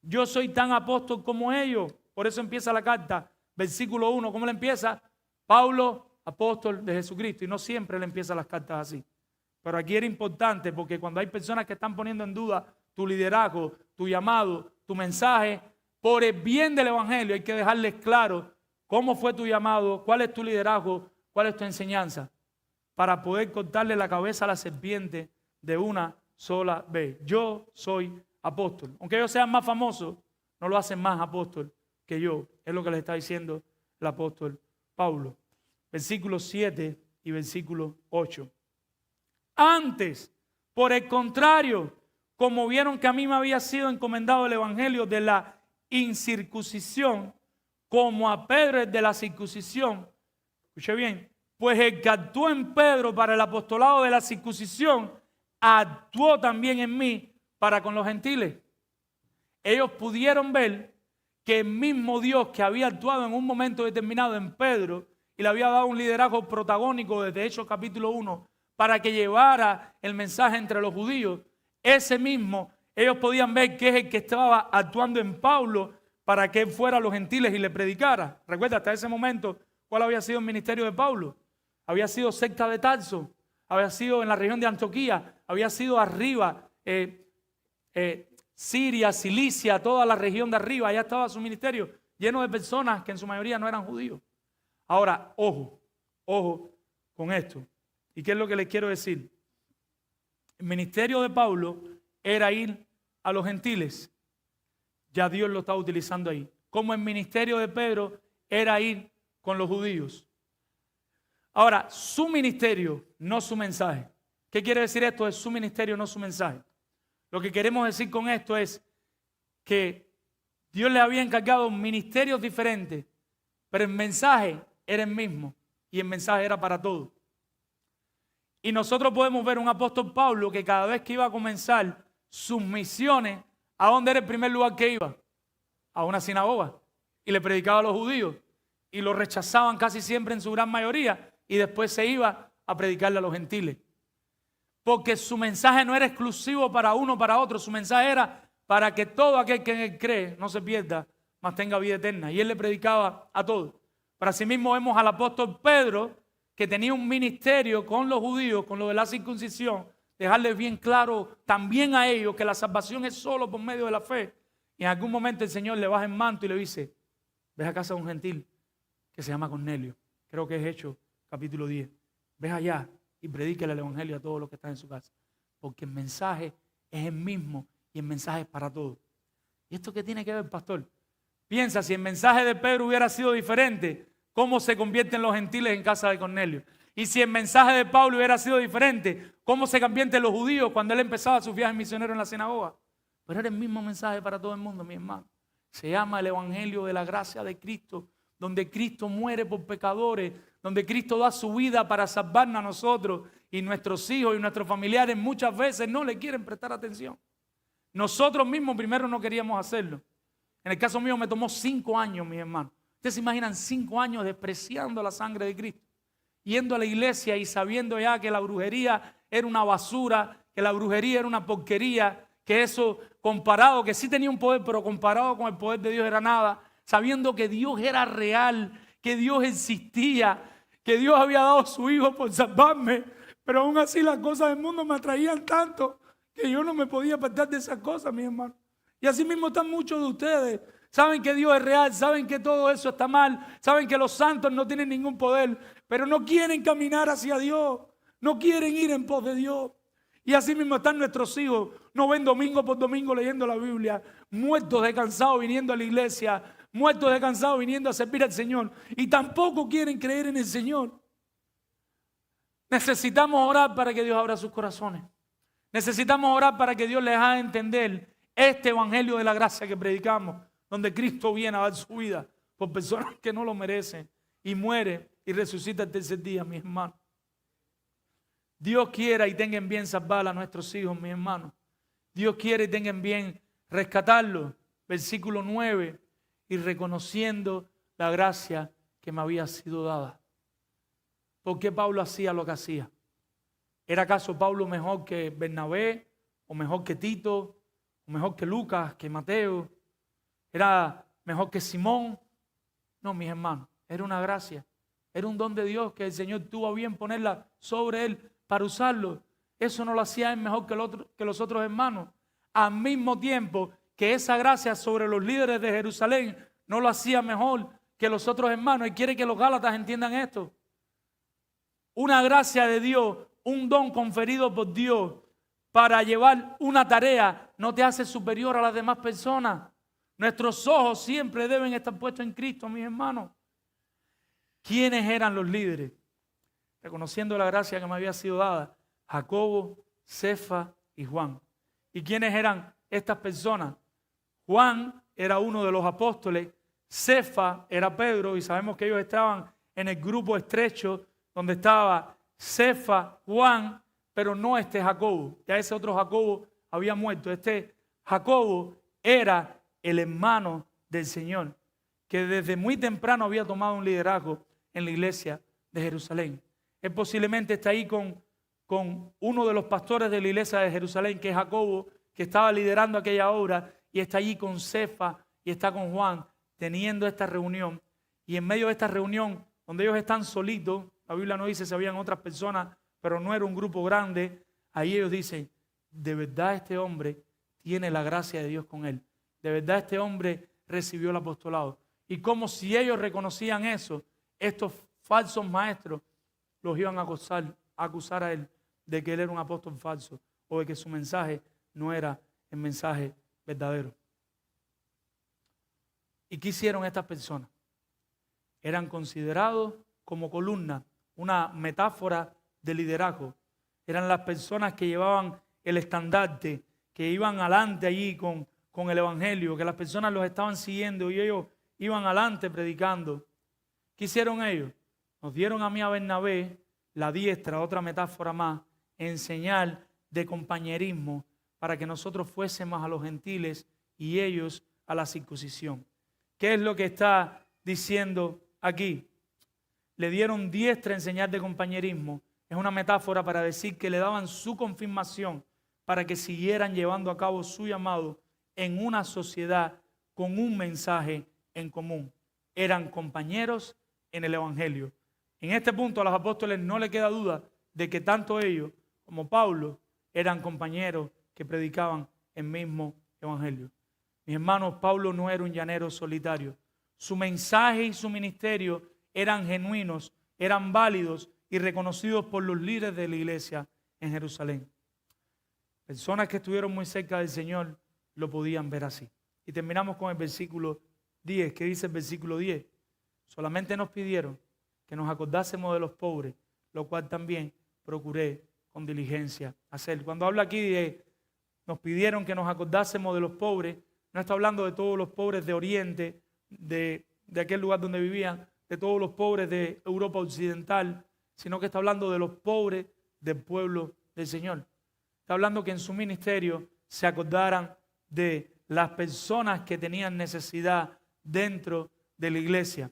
Yo soy tan apóstol como ellos. Por eso empieza la carta, versículo 1. ¿Cómo le empieza? Pablo, apóstol de Jesucristo. Y no siempre le empiezan las cartas así. Pero aquí era importante porque cuando hay personas que están poniendo en duda tu liderazgo, tu llamado, tu mensaje, por el bien del evangelio hay que dejarles claro cómo fue tu llamado, cuál es tu liderazgo, cuál es tu enseñanza, para poder cortarle la cabeza a la serpiente de una sola vez. Yo soy apóstol. Aunque ellos sean más famosos, no lo hacen más apóstol que yo. Es lo que le está diciendo el apóstol Pablo. Versículos 7 y versículo 8. Antes, por el contrario, como vieron que a mí me había sido encomendado el evangelio de la incircuncisión, como a Pedro el de la circuncisión, escuche bien, pues el que actuó en Pedro para el apostolado de la circuncisión, actuó también en mí para con los gentiles. Ellos pudieron ver que el mismo Dios que había actuado en un momento determinado en Pedro y le había dado un liderazgo protagónico desde Hechos capítulo 1 para que llevara el mensaje entre los judíos, ese mismo ellos podían ver que es el que estaba actuando en Pablo para que él fuera a los gentiles y le predicara. Recuerda, hasta ese momento, ¿cuál había sido el ministerio de Pablo? Había sido cerca de Tarso, había sido en la región de Antioquía, había sido arriba, Siria, Cilicia, toda la región de arriba, allá estaba su ministerio, lleno de personas que en su mayoría no eran judíos. Ahora, ojo con esto. ¿Y qué es lo que les quiero decir? El ministerio de Pablo era ir a los gentiles. Ya Dios lo está utilizando ahí. Como el ministerio de Pedro era ir con los judíos. Ahora, su ministerio, no su mensaje. ¿Qué quiere decir esto? Es su ministerio, no su mensaje. Lo que queremos decir con esto es que Dios le había encargado ministerios diferentes, pero el mensaje era el mismo y el mensaje era para todos. Y nosotros podemos ver un apóstol Pablo que cada vez que iba a comenzar sus misiones, ¿a dónde era el primer lugar que iba? A una sinagoga. Y le predicaba a los judíos. Y lo rechazaban casi siempre en su gran mayoría. Y después se iba a predicarle a los gentiles. Porque su mensaje no era exclusivo para uno o para otro. Su mensaje era para que todo aquel que en él cree no se pierda, mas tenga vida eterna. Y él le predicaba a todos. Pero asimismo vemos al apóstol Pedro, que tenía un ministerio con los judíos, con lo de la circuncisión, dejarles bien claro también a ellos que la salvación es solo por medio de la fe. Y en algún momento el Señor le baja el manto y le dice, ves a casa de un gentil que se llama Cornelio. Creo que es Hechos capítulo 10. Ves allá y predíquele el evangelio a todos los que están en su casa. Porque el mensaje es el mismo y el mensaje es para todos. ¿Y esto qué tiene que ver, pastor? Piensa, si el mensaje de Pedro hubiera sido diferente, ¿cómo se convierten los gentiles en casa de Cornelio? Y si el mensaje de Pablo hubiera sido diferente, ¿cómo se convierten los judíos cuando él empezaba su viaje misionero en la sinagoga? Pero era el mismo mensaje para todo el mundo, mi hermano. Se llama el evangelio de la gracia de Cristo, donde Cristo muere por pecadores, donde Cristo da su vida para salvarnos a nosotros y nuestros hijos y nuestros familiares muchas veces no le quieren prestar atención. Nosotros mismos primero no queríamos hacerlo. En el caso mío me tomó 5 años, mis hermanos. Ustedes se imaginan 5 años despreciando la sangre de Cristo, yendo a la iglesia y sabiendo ya que la brujería era una basura, que la brujería era una porquería, que eso comparado, que sí tenía un poder, pero comparado con el poder de Dios era nada, sabiendo que Dios era real, que Dios existía, que Dios había dado a su Hijo por salvarme, Pero aún así las cosas del mundo me atraían tanto que yo no me podía apartar de esas cosas, mi hermano. Y así mismo están muchos de ustedes. Saben que Dios es real, saben que todo eso está mal, saben que los santos no tienen ningún poder, pero no quieren caminar hacia Dios, no quieren ir en pos de Dios. Y así mismo están nuestros hijos, no ven domingo por domingo leyendo la Biblia, muertos de cansado viniendo a la iglesia, muertos de cansado viniendo a servir al Señor, y tampoco quieren creer en el Señor. Necesitamos orar para que Dios abra sus corazones. Necesitamos orar para que Dios les haga entender este evangelio de la gracia que predicamos, donde Cristo viene a dar su vida por personas que no lo merecen y muere y resucita el tercer día, mis hermanos. Dios quiera y tenga en bien salvar a nuestros hijos, mis hermanos. Dios quiere y tenga en bien rescatarlos. Versículo 9, y reconociendo la gracia que me había sido dada. ¿Por qué Pablo hacía lo que hacía? ¿Era acaso Pablo mejor que Bernabé, o mejor que Tito, o mejor que Lucas, que Mateo? ¿Era mejor que Simón? No, mis hermanos, era una gracia. Era un don de Dios que el Señor tuvo a bien ponerla sobre él para usarlo. Eso no lo hacía él mejor que los otros hermanos. Al mismo tiempo que esa gracia sobre los líderes de Jerusalén no lo hacía mejor que los otros hermanos. Y quiere que los gálatas entiendan esto. Una gracia de Dios, un don conferido por Dios para llevar una tarea no te hace superior a las demás personas. Nuestros ojos siempre deben estar puestos en Cristo, mis hermanos. ¿Quiénes eran los líderes? Reconociendo la gracia que me había sido dada, Jacobo, Cefa y Juan. ¿Y quiénes eran estas personas? Juan era uno de los apóstoles, Cefa era Pedro, y sabemos que ellos estaban en el grupo estrecho donde estaba Cefa, Juan, pero no este Jacobo. Ya ese otro Jacobo había muerto. Este Jacobo era el hermano del Señor, que desde muy temprano había tomado un liderazgo en la iglesia de Jerusalén. Él posiblemente está ahí con uno de los pastores de la iglesia de Jerusalén, que es Jacobo, que estaba liderando aquella obra, y está allí con Cefa y está con Juan, teniendo esta reunión. Y en medio de esta reunión, donde ellos están solitos, la Biblia no dice si habían otras personas, pero no era un grupo grande, ahí ellos dicen, de verdad este hombre tiene la gracia de Dios con él. De verdad este hombre recibió el apostolado. Y como si ellos reconocían eso, estos falsos maestros los iban a acusar a él de que él era un apóstol falso o de que su mensaje no era el mensaje verdadero. ¿Y qué hicieron estas personas? Eran considerados como columnas, una metáfora de liderazgo. Eran las personas que llevaban el estandarte, que iban adelante allí con el evangelio, que las personas los estaban siguiendo y ellos iban adelante predicando. ¿Qué hicieron ellos? Nos dieron a mí a Bernabé la diestra, otra metáfora más, en señal de compañerismo para que nosotros fuésemos a los gentiles y ellos a la circuncisión. ¿Qué es lo que está diciendo aquí? Le dieron diestra en señal de compañerismo. Es una metáfora para decir que le daban su confirmación para que siguieran llevando a cabo su llamado en una sociedad con un mensaje en común. Eran compañeros en el evangelio. En este punto a los apóstoles no le queda duda de que tanto ellos como Pablo eran compañeros que predicaban el mismo evangelio. Mis hermanos, Pablo no era un llanero solitario. Su mensaje y su ministerio eran genuinos, eran válidos y reconocidos por los líderes de la iglesia en Jerusalén. Personas que estuvieron muy cerca del Señor lo podían ver así. Y terminamos con el versículo 10. ¿Qué dice el versículo 10? Solamente nos pidieron que nos acordásemos de los pobres, lo cual también procuré con diligencia hacer. Cuando habla aquí de nos pidieron que nos acordásemos de los pobres, no está hablando de todos los pobres de Oriente, de aquel lugar donde vivían, de todos los pobres de Europa Occidental, sino que está hablando de los pobres del pueblo del Señor. Está hablando que en su ministerio se acordaran de las personas que tenían necesidad dentro de la iglesia.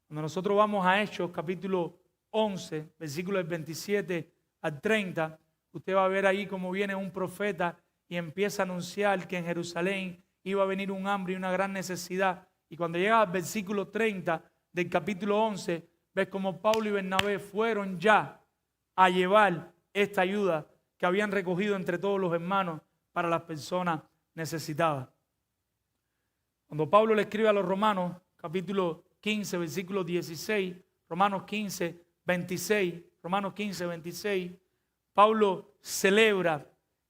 Cuando nosotros vamos a Hechos capítulo 11, versículos 27 al 30, usted va a ver ahí cómo viene un profeta y empieza a anunciar que en Jerusalén iba a venir un hambre y una gran necesidad. Y cuando llega al versículo 30 del capítulo 11, ves como Pablo y Bernabé fueron ya a llevar esta ayuda que habían recogido entre todos los hermanos para las personas necesitadas. Cuando Pablo le escribe a los Romanos, capítulo 15, versículo 16, Romanos 15, 26, Pablo celebra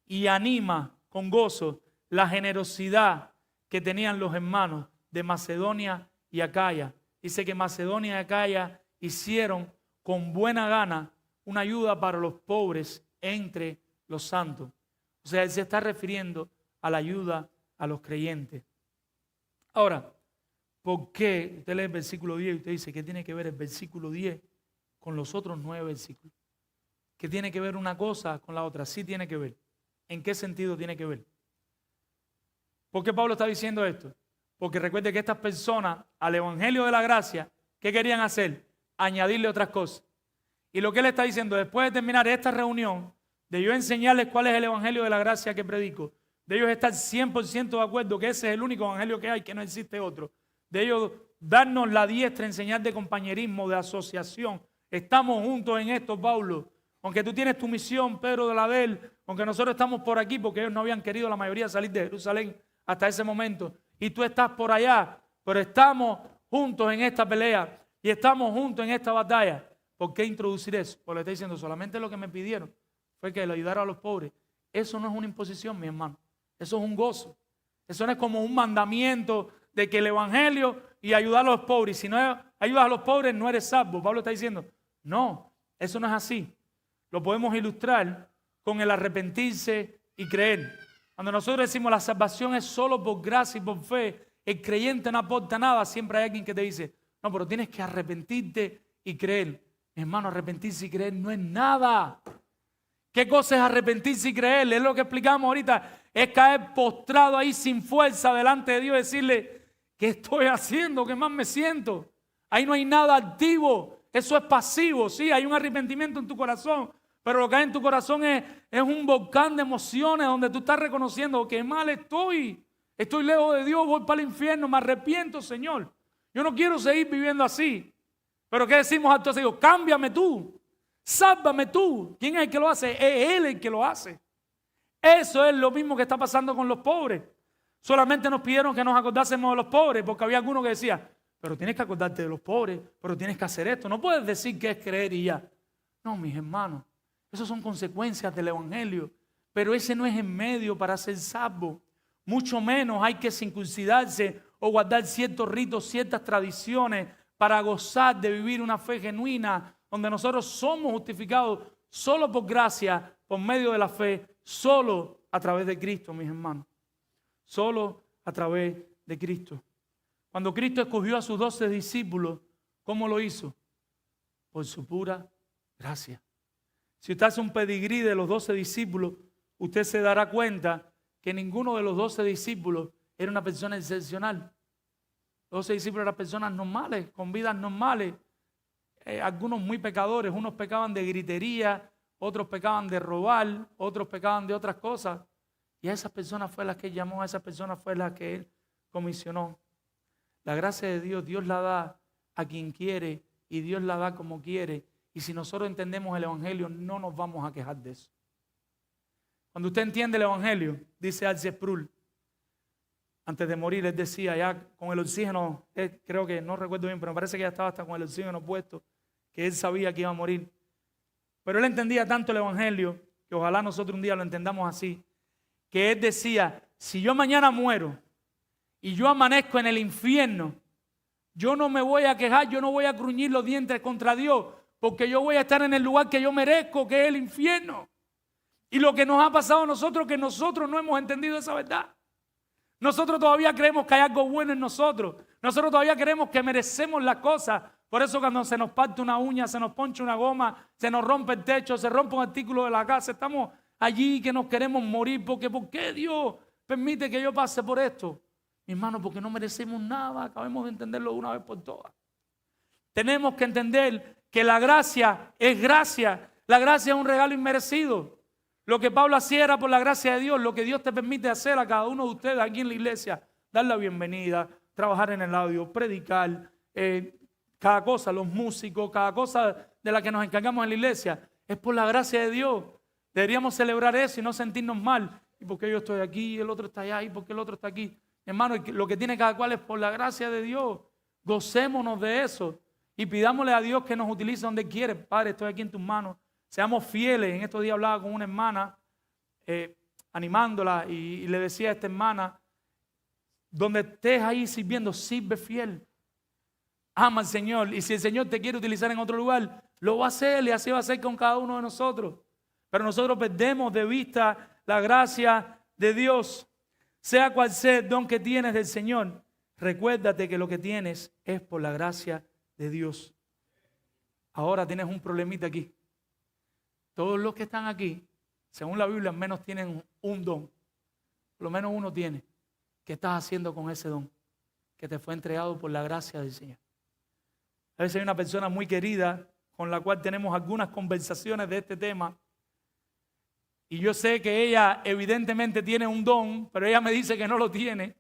y anima con gozo la generosidad que tenían los hermanos de Macedonia y Acaya. Dice que Macedonia y Acaya hicieron con buena gana una ayuda para los pobres entre los santos. O sea, él se está refiriendo a la ayuda a los creyentes. Ahora, ¿por qué? Usted lee el versículo 10 y usted dice, ¿qué tiene que ver el versículo 10 con los otros 9 versículos? ¿Qué tiene que ver una cosa con la otra? Sí tiene que ver. ¿En qué sentido tiene que ver? ¿Por qué Pablo está diciendo esto? Porque recuerde que estas personas al evangelio de la gracia, ¿qué querían hacer? Añadirle otras cosas. Y lo que él está diciendo, después de terminar esta reunión, de yo enseñarles cuál es el evangelio de la gracia que predico, de ellos estar 100% de acuerdo que ese es el único evangelio que hay, que no existe otro, de ellos darnos la diestra, enseñar de compañerismo, de asociación. Estamos juntos en esto, Pablo. Aunque tú tienes tu misión, Pedro de la de él, aunque nosotros estamos por aquí porque ellos no habían querido la mayoría salir de Jerusalén hasta ese momento, y tú estás por allá, pero estamos juntos en esta pelea y estamos juntos en esta batalla. ¿Por qué introducir eso? Porque le estoy diciendo, solamente lo que me pidieron fue que le ayudara a los pobres. Eso no es una imposición, mi hermano. Eso es un gozo. Eso no es como un mandamiento de que el evangelio y ayudar a los pobres. Si no ayudas a los pobres, no eres salvo. Pablo está diciendo, no, eso no es así. Lo podemos ilustrar con el arrepentirse y creer. Cuando nosotros decimos la salvación es solo por gracia y por fe, el creyente no aporta nada, siempre hay alguien que te dice, no, pero tienes que arrepentirte y creer. Mi hermano, arrepentirse y creer no es nada. ¿Qué cosa es arrepentirse y creer? Es lo que explicamos ahorita. Es caer postrado ahí sin fuerza delante de Dios y decirle, ¿qué estoy haciendo? ¿Qué más me siento? Ahí no hay nada activo. Eso es pasivo. Sí, hay un arrepentimiento en tu corazón. Pero lo que hay en tu corazón es un volcán de emociones donde tú estás reconociendo que mal estoy. Estoy lejos de Dios, voy para el infierno, me arrepiento, Señor. Yo no quiero seguir viviendo así. Pero ¿qué decimos entonces? Digo, cámbiame tú. Sálvame tú. ¿Quién es el que lo hace? Es Él el que lo hace. Eso es lo mismo que está pasando con los pobres. Solamente nos pidieron que nos acordásemos de los pobres, porque había algunos que decían, pero tienes que acordarte de los pobres, pero tienes que hacer esto. No puedes decir que es creer y ya. No, mis hermanos, esas son consecuencias del evangelio, pero ese no es el medio para ser salvo. Mucho menos hay que circuncidarse o guardar ciertos ritos, ciertas tradiciones para gozar de vivir una fe genuina, donde nosotros somos justificados solo por gracia, por medio de la fe, solo a través de Cristo, mis hermanos. Solo a través de Cristo. Cuando Cristo escogió a sus 12 discípulos, ¿cómo lo hizo? Por su pura gracia. Si usted hace un pedigrí de los 12 discípulos, usted se dará cuenta que ninguno de los 12 discípulos era una persona excepcional. Los 12 discípulos eran personas normales, con vidas normales. Algunos muy pecadores, unos pecaban de gritería, otros pecaban de robar, otros pecaban de otras cosas. Y a esas personas fue las que él llamó, a esas personas fue las que él comisionó. La gracia de Dios, Dios la da a quien quiere y Dios la da como quiere. Y si nosotros entendemos el evangelio, no nos vamos a quejar de eso. Cuando usted entiende el evangelio, dice R.C. Sproul, antes de morir, él decía, ya con el oxígeno, creo que no recuerdo bien, pero me parece que ya estaba hasta con el oxígeno puesto, que él sabía que iba a morir. Pero él entendía tanto el evangelio, que ojalá nosotros un día lo entendamos así, que él decía, si yo mañana muero y yo amanezco en el infierno, yo no me voy a quejar, yo no voy a cruñir los dientes contra Dios, porque yo voy a estar en el lugar que yo merezco, que es el infierno. Y lo que nos ha pasado a nosotros, que nosotros no hemos entendido esa verdad. Nosotros todavía creemos que hay algo bueno en nosotros. Nosotros todavía creemos que merecemos las cosas. Por eso cuando se nos parte una uña, se nos poncha una goma, se nos rompe el techo, se rompe un artículo de la casa, estamos allí que nos queremos morir. Porque ¿por qué Dios permite que yo pase por esto? Mi hermano, porque no merecemos nada. Acabemos de entenderlo una vez por todas. Tenemos que entender que la gracia es gracia. La gracia es un regalo inmerecido. Lo que Pablo hacía era por la gracia de Dios, lo que Dios te permite hacer a cada uno de ustedes aquí en la iglesia, dar la bienvenida, trabajar en el audio, predicar, cada cosa, los músicos, cada cosa de la que nos encargamos en la iglesia, Es por la gracia de Dios. Deberíamos celebrar eso y no sentirnos mal. ¿Y por qué yo estoy aquí y el otro está allá? ¿Y por qué el otro está aquí? Hermano, lo que tiene cada cual es por la gracia de Dios. Gocémonos de eso y pidámosle a Dios que nos utilice donde quiere. Padre, estoy aquí en tus manos. Seamos fieles. En estos días hablaba con una hermana, animándola, y le decía a esta hermana, donde estés ahí sirviendo, sirve fiel. Ama al Señor. Y si el Señor te quiere utilizar en otro lugar, lo va a hacer, y así va a ser con cada uno de nosotros. Pero nosotros perdemos de vista la gracia de Dios. Sea cual sea el don que tienes del Señor, recuérdate que lo que tienes es por la gracia de Dios. Ahora tienes un problemita aquí. Todos los que están aquí, según la Biblia, al menos tienen un don. Por lo menos uno tiene. ¿Qué estás haciendo con ese don que te fue entregado por la gracia del Señor? A veces hay una persona muy querida con la cual tenemos algunas conversaciones de este tema. Y yo sé que ella evidentemente tiene un don, pero ella me dice que no lo tiene.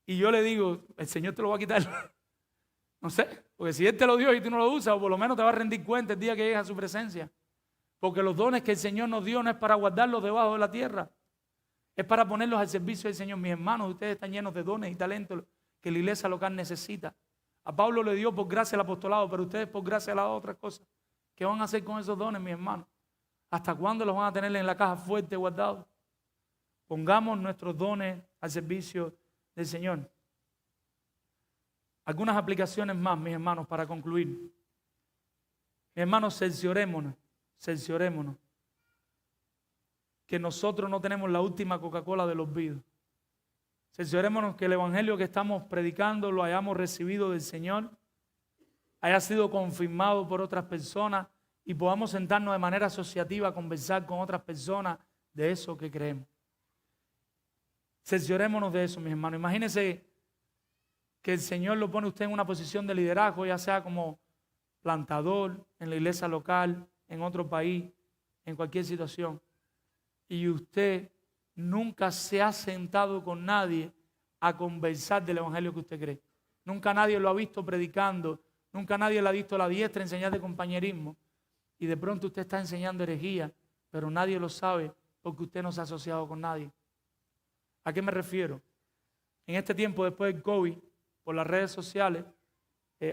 Y yo le digo, el Señor te lo va a quitar. No sé, porque si Él te lo dio y tú no lo usas, o por lo menos te vas a rendir cuenta el día que llegues a su presencia. Porque los dones que el Señor nos dio no es para guardarlos debajo de la tierra. Es para ponerlos al servicio del Señor. Mis hermanos, ustedes están llenos de dones y talentos que la iglesia local necesita. A Pablo le dio por gracia el apostolado, pero ustedes por gracia le han dado otras cosas. ¿Qué van a hacer con esos dones, mis hermanos? ¿Hasta cuándo los van a tener en la caja fuerte guardados? Pongamos nuestros dones al servicio del Señor. Algunas aplicaciones más, mis hermanos, para concluir. Mis hermanos, cerciorémonos que nosotros no tenemos la última Coca-Cola de los vidos. Cerciorémonos que el evangelio que estamos predicando lo hayamos recibido del Señor, haya sido confirmado por otras personas y podamos sentarnos de manera asociativa a conversar con otras personas de eso que creemos. Cerciorémonos de eso, mis hermanos. Imagínense que el Señor lo pone usted en una posición de liderazgo, ya sea como plantador en la iglesia local, en otro país, en cualquier situación. Y usted nunca se ha sentado con nadie a conversar del evangelio que usted cree. Nunca nadie lo ha visto predicando, nunca nadie le ha visto a la diestra enseñar de compañerismo. Y de pronto usted está enseñando herejía, pero nadie lo sabe porque usted no se ha asociado con nadie. ¿A qué me refiero? En este tiempo después del COVID, por las redes sociales,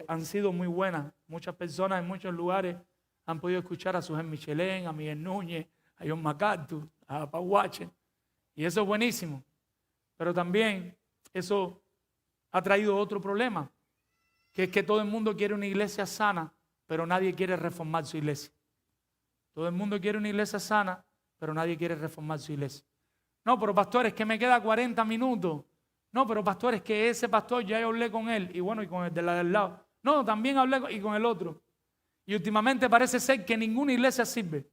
han sido muy buenas. Muchas personas en muchos lugares han podido escuchar a Sujén Michelén, a Miguel Núñez, a John MacArthur, a Paul Watcher. Y eso es buenísimo. Pero también eso ha traído otro problema, que es que todo el mundo quiere una iglesia sana, pero nadie quiere reformar su iglesia. Todo el mundo quiere una iglesia sana, pero nadie quiere reformar su iglesia. No, pero pastor, es que me queda 40 minutos. No, pero pastor, es que ese pastor ya yo hablé con él. Y bueno, y con el de la del lado. No, también hablé y con el otro. Y últimamente parece ser que ninguna iglesia sirve.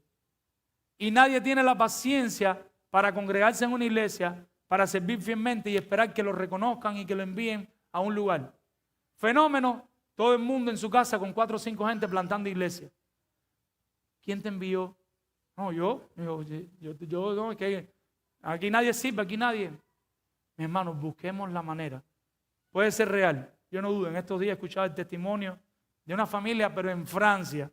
Y nadie tiene la paciencia para congregarse en una iglesia, para servir fielmente y esperar que lo reconozcan y que lo envíen a un lugar. Fenómeno, todo el mundo en su casa con 4 o 5 gente plantando iglesia. ¿Quién te envió? No, yo no, que aquí nadie sirve, aquí nadie. Mis hermanos, busquemos la manera. Puede ser real. Yo no dudo, en estos días he escuchado el testimonio de una familia, pero en Francia,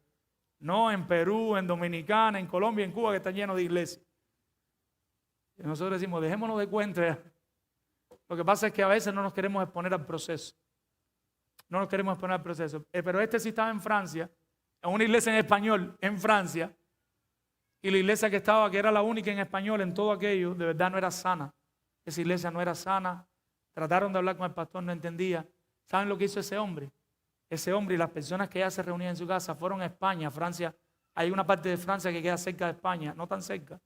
no en Perú, en Dominicana, en Colombia, en Cuba, que están llenos de iglesias. Y nosotros decimos, dejémonos de cuenta ya. Lo que pasa es que a veces no nos queremos exponer al proceso. No nos queremos exponer al proceso. Pero este sí estaba en Francia, en una iglesia en español, en Francia, y la iglesia que estaba, que era la única en español en todo aquello, de verdad no era sana. Esa iglesia no era sana. Trataron de hablar con el pastor, no entendía. ¿Saben lo que hizo ese hombre? Ese hombre y las personas que ya se reunían en su casa fueron a España, a Francia. Hay una parte de Francia que queda cerca de España, no tan cerca.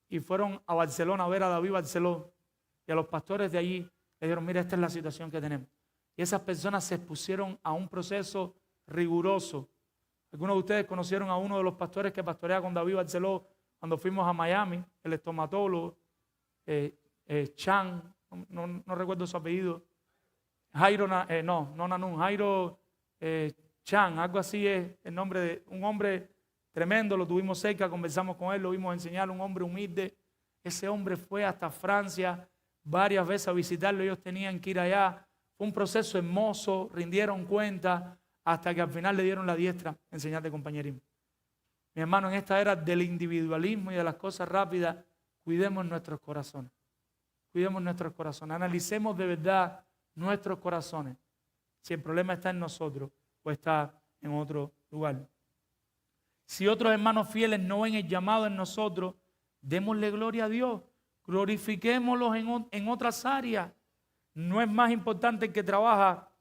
Y fueron a Barcelona a ver a David Barceló. Y a los pastores de allí le dijeron, mira, esta es la situación que tenemos. Y esas personas se expusieron a un proceso riguroso. Algunos de ustedes conocieron a uno de los pastores que pastorea con David Barceló cuando fuimos a Miami, el estomatólogo, Chan, no recuerdo su apellido. Jairo, Jairo Chan, algo así es el nombre de un hombre tremendo, lo tuvimos cerca, conversamos con él, lo vimos enseñar, un hombre humilde. Ese hombre fue hasta Francia varias veces a visitarlo, ellos tenían que ir allá. Fue un proceso hermoso, rindieron cuenta hasta que al final le dieron la diestra enseñar de compañerismo. Mi hermano, en esta era del individualismo y de las cosas rápidas, cuidemos nuestros corazones. Cuidemos nuestros corazones. Analicemos de verdad nuestros corazones. Si el problema está en nosotros o está en otro lugar. Si otros hermanos fieles no ven el llamado en nosotros, démosle gloria a Dios. Glorifiquémoslos en otras áreas. No es más importante el que trabaja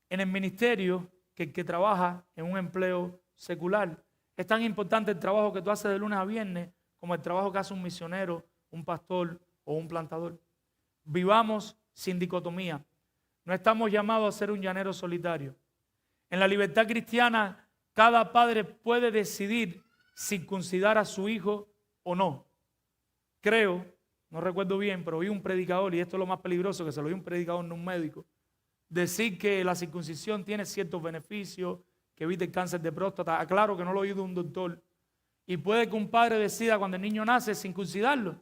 en el ministerio que el que trabaja en un empleo secular. Es tan importante el trabajo que tú haces de lunes a viernes como el trabajo que hace un misionero, un pastor o un plantador. Vivamos sin dicotomía. No estamos llamados a ser un llanero solitario. En la libertad cristiana, cada padre puede decidir circuncidar a su hijo o no. Creo, no recuerdo bien, pero oí un predicador, y esto es lo más peligroso, que se lo oí un predicador, no un médico, decir que la circuncisión tiene ciertos beneficios, que evita el cáncer de próstata. Aclaro que no lo he oído de un doctor. Y puede que un padre decida cuando el niño nace circuncidarlo.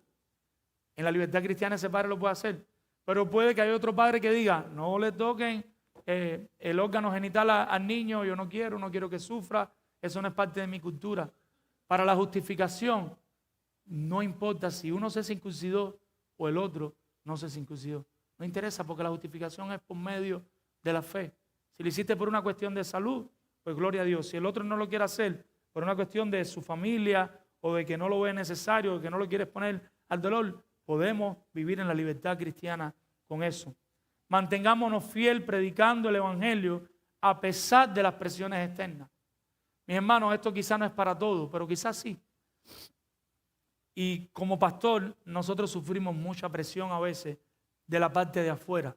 En la libertad cristiana ese padre lo puede hacer. Pero puede que haya otro padre que diga, no le toquen el órgano genital al niño, yo no quiero que sufra, eso no es parte de mi cultura. Para la justificación, no importa si uno se circuncidó o el otro no se circuncidó. No interesa porque la justificación es por medio de la fe. Si lo hiciste por una cuestión de salud, pues gloria a Dios. Si el otro no lo quiere hacer por una cuestión de su familia o de que no lo ve necesario, de que no lo quiere exponer al dolor, podemos vivir en la libertad cristiana con eso. Mantengámonos fiel predicando el evangelio a pesar de las presiones externas. Mis hermanos, esto quizás no es para todos, pero quizás sí. Y como pastor, nosotros sufrimos mucha presión a veces de la parte de afuera.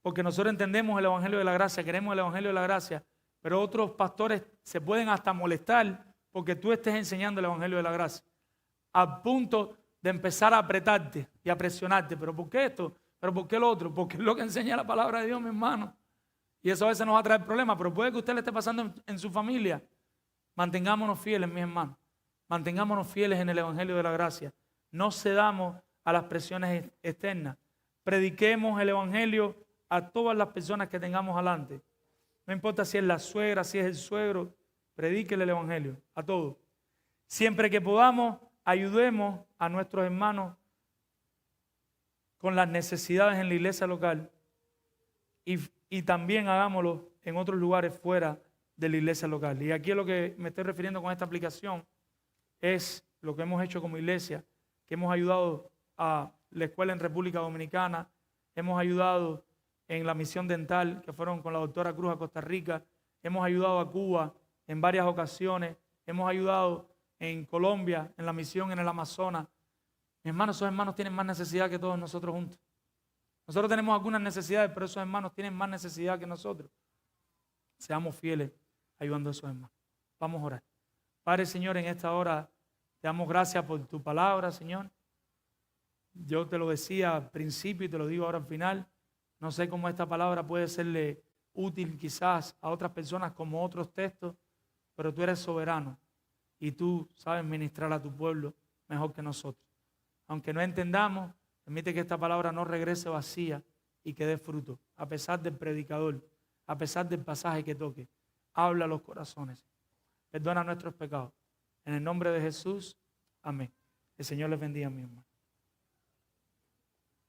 Porque nosotros entendemos el evangelio de la gracia, queremos el evangelio de la gracia, pero otros pastores se pueden hasta molestar porque tú estés enseñando el evangelio de la gracia. Al punto de empezar a apretarte y a presionarte. ¿Pero por qué esto? ¿Pero por qué lo otro? Porque es lo que enseña la palabra de Dios, mi hermano. Y eso a veces nos va a traer problemas, pero puede que usted le esté pasando en su familia. Mantengámonos fieles, mis hermanos. Mantengámonos fieles en el evangelio de la gracia. No cedamos a las presiones externas. Prediquemos el evangelio a todas las personas que tengamos delante. No importa si es la suegra, si es el suegro, predíquele el evangelio a todos. Siempre que podamos, ayudemos a nuestros hermanos con las necesidades en la iglesia local y también hagámoslo en otros lugares fuera de la iglesia local. Y aquí es lo que me estoy refiriendo con esta aplicación, es lo que hemos hecho como iglesia, que hemos ayudado a la escuela en República Dominicana, hemos ayudado en la misión dental, que fueron con la doctora Cruz a Costa Rica, hemos ayudado a Cuba en varias ocasiones, hemos ayudado en Colombia, en la misión en el Amazonas. Mis hermanos, esos hermanos tienen más necesidad que todos nosotros juntos. Nosotros tenemos algunas necesidades, pero esos hermanos tienen más necesidad que nosotros. Seamos fieles ayudando a esos hermanos. Vamos a orar. Padre, Señor, en esta hora te damos gracias por tu palabra, Señor. Yo te lo decía al principio y te lo digo ahora al final. No sé cómo esta palabra puede serle útil quizás a otras personas como otros textos, pero tú eres soberano y tú sabes ministrar a tu pueblo mejor que nosotros. Aunque no entendamos, permite que esta palabra no regrese vacía y que dé fruto, a pesar del predicador, a pesar del pasaje que toque. Habla a los corazones. Perdona nuestros pecados. En el nombre de Jesús, amén. El Señor les bendiga, mi hermano.